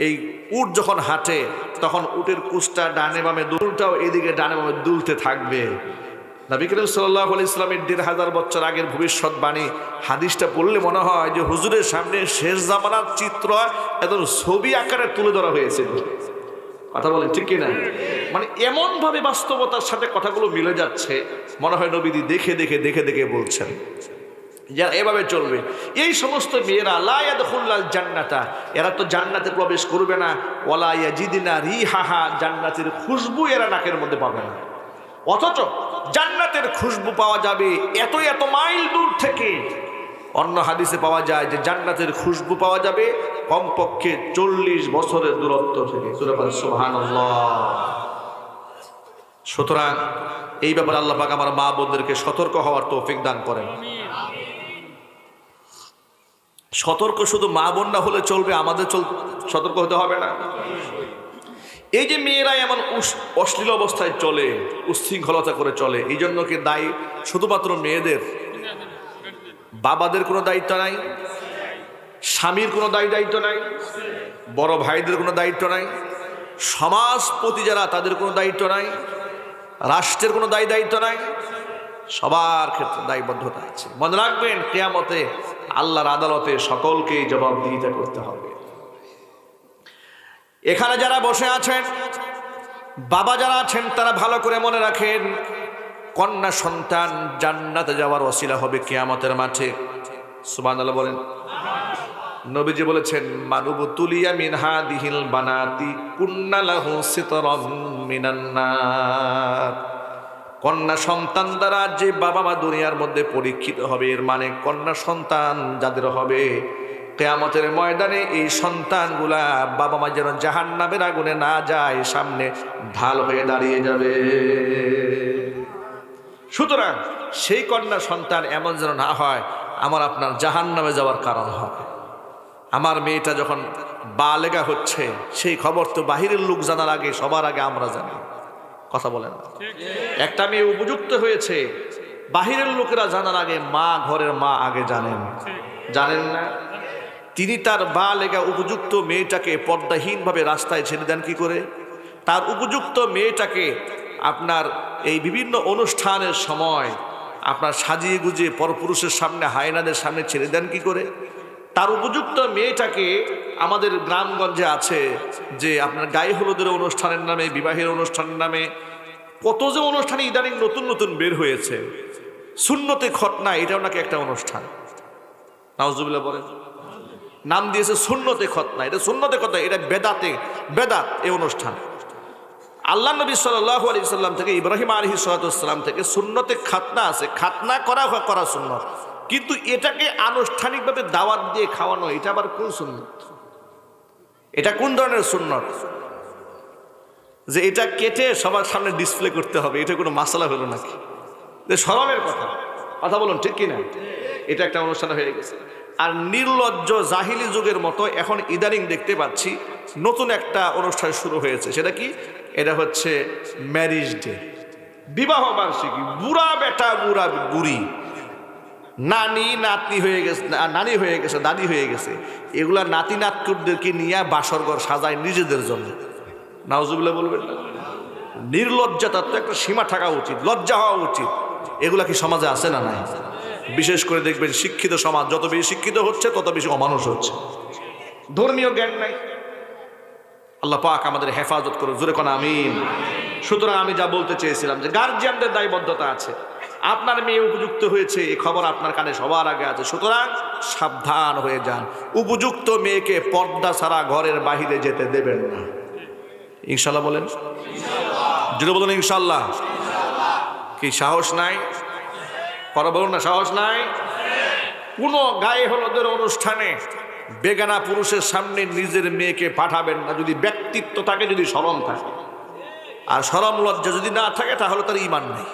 এই উট যখন হাঁটে তখন উটের কুজটা ডানে বামে, দুলটাও এদিকে ডানে বামে দুলতে থাকবে। নবী করিম সাল্লাল্লাহু আলাইহি ওয়াসাল্লামের 1500 বছর আগের ভবিষ্যৎবাণী হাদিসটা পড়লে মনে হয় যে হুজুরের সামনে শেষ জামানার চিত্র একদম ছবি আকারে তুলে ধরা হয়েছে। কথা বলেন ঠিক কিনা? মানে এমন ভাবে বাস্তবতার সাথে কথাগুলো মিলে যাচ্ছে, মনে হয় নবীজি দেখে দেখে দেখে দেখে বলছেন যারা এভাবে চলবে, এই সমস্ত মেয়েরা লা ইয়াদখুলুল জান্নাতা, এরা তো জান্নাতে প্রবেশ করবে না। ওয়ালা ইয়াজিদিনা রিহাহা, জান্নাতের খুশবু এরা নাকের মধ্যে পাবে না। অথচ জান্নাতের খুশবু পাওয়া যাবে এত এত মাইল দূর থেকে। অন্য হাদিসে পাওয়া যায় যে জান্নাতের খুশবু পাওয়া যাবে কমপক্ষে 40 বছরের দূরত্ব থেকে। সুবহানাল্লাহ। সুতরাং এই ব্যাপারে আল্লাহ পাক আমার মা বোনদেরকে সতর্ক হওয়ার তৌফিক দান করেন। সতর্ক শুধু মা বোন না হলে চলবে, আমাদের সতর্ক হতে হবে না? এই যে মেয়েরা এমন অশ্লীল অবস্থায় চলে, উচ্ছৃঙ্খলতা করে চলে, এই জন্য কি দায়ী শুধুমাত্র মেয়েদের? বাবাদের কোনো দায়িত্ব নাই, স্বামীর কোনো দায়িত্ব নাই, বড় ভাইদের কোনো দায়িত্ব নাই, সমাজপতি যারা তাদের কোনো দায়িত্ব নাই, রাষ্ট্রের কোনো দায়িত্ব নাই। সবার ক্ষেত্রে দায়বদ্ধতা আছে। মনে রাখবেন কিয়ামতে আল্লাহর আদালতে সকলকেই জবাবদিহিতা করতে হবে। এখানে যারা বসে আছেন, বাবা যারা আছেন, তারা ভালো করে মনে রাখেন, কন্যা সন্তান জান্নাতে যাওয়ার ওসিলা হবে কিয়ামতের মাঠে। সুবহানাল্লাহ বলেন। নবীজি বলেছেন মানবু তুলিয়া মিন হাদিহিল বানাতি কুন্না লাহু সিতরাম মিনান নার। কন্যা সন্তান দ্বারা যে বাবা মা দুনিয়ার মধ্যে পরীক্ষিত হবে, এর মানে কন্যা সন্তান যাদের হবে কিয়ামতের ময়দানে এই সন্তানগুলা বাবা মা যেন জাহান্নামের আগুনে না যায়, সামনে ঢাল হয়ে দাঁড়িয়ে যাবে। সুতরাং সেই কন্যা সন্তান এমন যেন না হয় আমার আপনার জাহান্নামে যাওয়ার কারণ হয়। আমার মেয়েটা যখন বালেগা হচ্ছে, সেই খবর তো বাহিরের লোক জানার আগে সবার আগে আমরা জানি। কথা বলেন না? একটা মেয়ে উপযুক্ত হয়েছে, বাহিরের লোকেরা জানার আগে মা, ঘরের মা আগে জানেন। জানেন না? তিনি তার বালেগা উপযুক্ত মেয়েটাকে পর্দাহীনভাবে রাস্তায় ছেড়ে দেন কি করে? তার উপযুক্ত মেয়েটাকে আপনার এই বিভিন্ন অনুষ্ঠানের সময় আপনার সাজিয়ে গুজিয়ে পরপুরুষের সামনে হায়নাদের সামনে ছেড়ে দেন কি করে? তার উপযুক্ত মেয়েটাকে আমাদের গ্রামগঞ্জে আছে যে আপনার গায়ে হলুদের অনুষ্ঠানের নামে, বিবাহের অনুষ্ঠানের নামে কত যে অনুষ্ঠানে ইদানিং নতুন নতুন বের হয়েছে। সুন্নতে খতনা, এটাও নাকি একটা অনুষ্ঠান। নাউজুবিল্লাহ বলেন, নাম দিয়েছে সুন্নতে খতনা। এটা সুন্নতে খতনা, এটা বেদাত এই অনুষ্ঠান। আল্লাহ নবী সাল্লাল্লাহু আলাইহি সাল্লাম থেকে, ইব্রাহিম আলাইহিস সালাম থেকে সুন্নতে খাতনা আছে, খাতনা করা সুন্নত, কিন্তু এটাকে আনুষ্ঠানিকভাবে দাওয়াত দিয়ে খাওয়ানো, এটা আবার কোন সুন্নত? এটা কোন ধরনের সুন্নত যে এটা কেটে সবার সামনে ডিসপ্লে করতে হবে? এটা কোনো মাসালা হলো নাকি? যে শরমের কথা বলুন, ঠিক কিনা? এটা একটা অনুষ্ঠান হয়ে গেছে। আর নির্লজ্জ জাহিলি যুগের মতো এখন ইদানিং দেখতে পাচ্ছি নতুন একটা অনুষ্ঠান শুরু হয়েছে। সেটা কি? এটা হচ্ছে ম্যারিজ ডে, বিবাহ বার্ষিকী। বুড়া বেটা বুড়া বুড়ি, নানি নাতনি হয়ে গেছে, নানি হয়ে গেছে, দাদি হয়ে গেছে, এগুলা নাতি নাতকুরদেরকে নিয়ে বাসরঘর সাজায় নিজেদের জন্য। নাউজুবিল্লাহ বলবেন না? নির্লজ্জতার তো একটা সীমা থাকা উচিত, লজ্জা হওয়া উচিত। এগুলা কি সমাজে আছে না নাই? বিশেষ করে দেখবেন শিক্ষিত সমাজ যত বেশি শিক্ষিত হচ্ছে তত বেশি অমানুষ হচ্ছে, ধর্মীয় জ্ঞান নাই। আল্লাহ পাক আমাদের হেফাজত করুন, জোরে কোন আমিন। সুতরাং আমি যা বলতে চেয়েছিলাম যে গার্জিয়ানদের দায়বদ্ধতা আছে। আপনার মেয়ে উপযুক্ত হয়েছে, এই খবর আপনার কানে সবার আগে আছে, সুতরাং সাবধান হয়ে যান। উপযুক্ত মেয়েকে পর্দা ছাড়া ঘরের বাহিরে যেতে দেবেন না। ইনশাল্লাহ বলেন, জোরে বলুন ইনশাল্লাহ। কি সাহস নাই? পরে বলুন না, সাহস নাই? কোনো গায়ে হলুদের অনুষ্ঠানে বেগানা পুরুষের সামনে নিজের মেয়েকে পাঠাবেন না, যদি ব্যক্তিত্ব থাকে, যদি শরম থাকে। আর শরম লজ্জা যদি না থাকে তাহলে তার ঈমান নেই।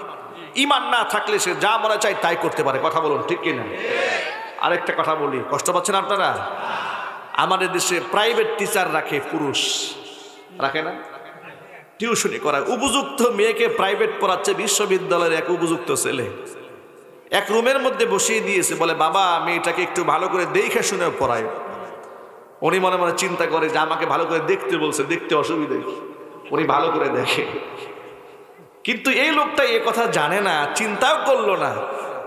ঈমান না থাকলে সে যা মনে চায় তাই করতে পারে। কথা বলুন, ঠিক কিনা? আরেকটা কথা বলি, কষ্ট পাচ্ছেন আপনারা? আমাদের দেশে প্রাইভেট টিচার রাখে, পুরুষ রাখে না, টিউশনি করায়। উপযুক্ত মেয়েকে প্রাইভেট পড়াচ্ছে বিশ্ববিদ্যালয়ের এক উপযুক্ত ছেলে। এক রুমের মধ্যে বসিয়ে দিয়েছে, বলে বাবা মেয়েটাকে একটু ভালো করে দেখে শুনে পড়ায়। উনি মনে মনে চিন্তা করে যে আমাকে ভালো করে দেখতে বলছে, দেখতে অসুবিধা কি? উনি ভালো করে দেখে, কিন্তু এই লোকটা এ কথা জানে না, চিন্তাও করলো না।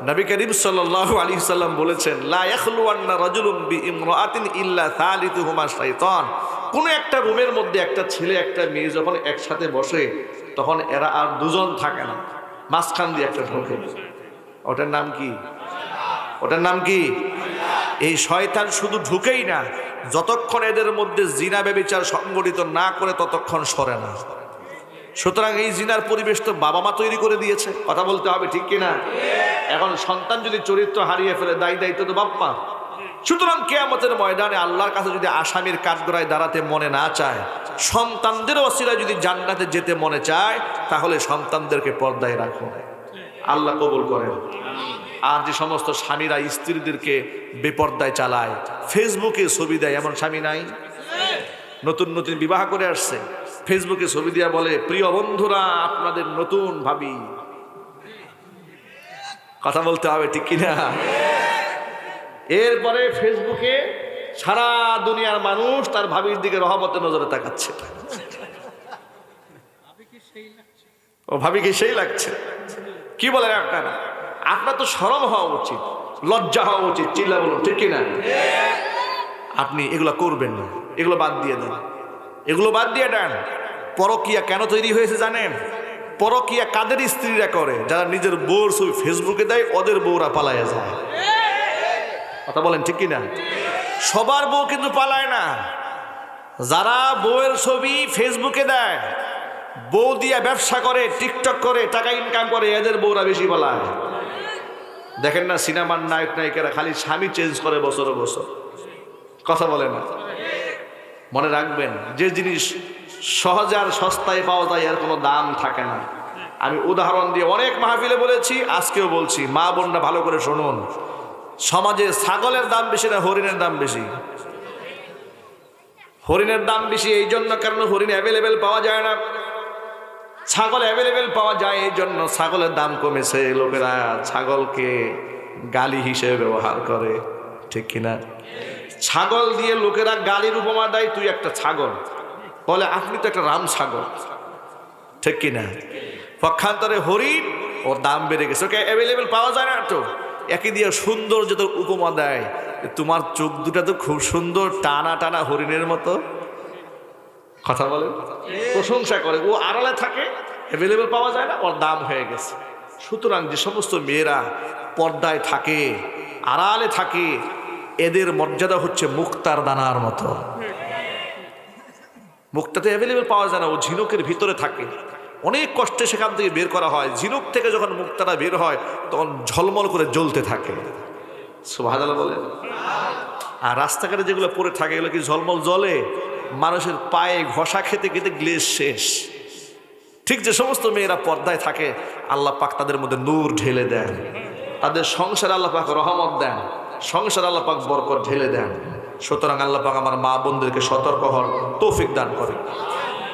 নবী করিম সাল্লাল্লাহু আলাইহি সাল্লাম বলেছেন, লা ইয়াখলুওয়ান্না রাজুলুম বিইমরাআতিন ইল্লা সালিতুহুমা শাইতান। কোন একটা রুমের মধ্যে একটা ছেলে একটা মেয়ে যখন একসাথে বসে, তখন এরা আর দুজন থাকে না, মাঝখান দিয়ে একটা ঢোকে। ওটার নাম কি? ওটার নাম কি? এই শয়তান শুধু ঢুকেই না, যতক্ষণ এদের মধ্যে জিনা ব্যভিচার সংগঠিত না করে ততক্ষণ সরে না। সুতরাং এই জিনার পরিবেশ তো বাবা মা তৈরি করে দিয়েছে। কথা বলতে হবে, ঠিক কিনা? এখন সন্তান যদি চরিত্র হারিয়ে ফেলে, দায়িত্ব তো বাপ মা। সুতরাং কিয়ামতের ময়দানে আল্লাহর কাছে যদি আসামির কাঠগড়ায় দাঁড়াতে মনে না চায়, সন্তানদের ওসিলায় যদি জান্নাতে যেতে মনে চায়, তাহলে সন্তানদেরকে পর্দায় রাখো, আল্লাহ কবুল করেন। আর যে সমস্ত স্বামীরা স্ত্রীদেরকে বেপর্দায় চালায়, ফেসবুকে ছবি দেয়, এমন স্বামী নাই? নতুন নতুন বিবাহ করে আসছে, ফেসবুকে ছবি দিয়া বলে, প্রিয় বন্ধুরা আপনাদের নতুন ভাবি। কথা বলতে হবে, ঠিক কিনা? এরপরে ফেসবুকে সারা দুনিয়ার মানুষ তার ভাবির দিকে রহমতের নজরে তাকাচ্ছে। ও ভাবিকে সেই লাগছে। কি বলেন আপনারা? আপনার তো শরম হওয়া উচিত, লজ্জা হওয়া উচিত। চিল্লা বলুন, ঠিক কিনা? আপনি এগুলো করবেন না, এগুলো বাদ দিয়ে দেন, এগুলো বাদ দিয়ে দেন। পরকিয়া কেন তৈরি হয়েছে জানেন? পরকিয়া কাদের স্ত্রীরা করে? যারা নিজের বউর ছবি ফেসবুকে দেয়, ওদের বউরা পালায় যায়। কথা বলেন, ঠিক কিনা? সবার বউ কিন্তু পালায় না। যারা বউয়ের ছবি ফেসবুকে দেয়, বউ দিয়া ব্যবসা করে, টিকটক করে, টাকা ইনকাম করে, এদের বউরা বেশি পালায়। দেখেন না সিনেমার নায়ক নায়িকারা খালি স্বামী চেঞ্জ করে বছরে বছর। কথা বলে না? মনে রাখবেন, যে জিনিস সহজে আর সস্তায় পাওয়া যায় এর কোনো দাম থাকে না। আমি উদাহরণ দিয়ে অনেক মাহফিলে বলেছি, আজকেও বলছি, মা বোনরা ভালো করে শুনুন। সমাজে ছাগলের দাম বেশি না হরিণের দাম বেশি? হরিণের দাম বেশি এই জন্য কারণ হরিণ অ্যাভেলেবেল পাওয়া যায় না। ছাগল অ্যাভেলেবেল পাওয়া যায় এই জন্য ছাগলের দাম কমেছে। লোকেরা ছাগলকে গালি হিসেবে ব্যবহার করে, ঠিক কিনা? ছাগল দিয়ে লোকেরা গালির উপমা দেয়, তুই একটা ছাগল, বলে আপনি তো একটা রাম ছাগল, ঠিক কিনা? পক্ষান্তরে হরিণ ওর দাম বেড়ে গেছে, ওকে অ্যাভেলেবেল পাওয়া যায় না তো। একই দিয়ে সুন্দর যত উপমা দেয়, তোমার চোখ দুটা তো খুব সুন্দর, টানা টানা হরিণের মতো, কথা বলে, প্রশংসা করে। ও আড়ালে থাকে, অ্যাভেলেবেল পাওয়া যায় না, ওর দাম হয়ে গেছে। সুতরাং যে সমস্ত মেয়েরা পর্দায় থাকে, আড়ালে থাকে, এদের মর্যাদা হচ্ছে মুক্তার দানার মতো। মুক্তাতে অ্যাভেলেবেল পাওয়া যায় না, ও ঝিনুকের ভিতরে থাকে, অনেক কষ্টে সেখান থেকে বের করা হয়। ঝিনুক থেকে যখন মুক্তাটা বের হয় তখন ঝলমল করে জ্বলতে থাকে, সুবহানাল্লাহ বলে। আর রাস্তাঘাটে যেগুলো পড়ে থাকে এগুলো কি ঝলমল জ্বলে? মানুষের পায়ে ঘষা খেতে খেতে গ্লেজ শেষ। ঠিক যে সমস্ত মেয়েরা পর্দায় থাকে, আল্লাহ পাক তাদের মধ্যে নূর ঢেলে দেন, তাদের সংসারে আল্লাহ পাক রহমত দেন, সংসারে আল্লাহ পাক বরকত ঢেলে দেন। সুতরাং আল্লাহ পাক আমার মা বোনদেরকে সতর্ক হওয়ার তৌফিক দান করে।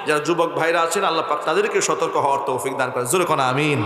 যারা যুবক ভাইরা আছেন আল্লাহ পাক তাদেরকে সতর্ক হওয়ার তৌফিক দান করে। জোরে কোন আমিন।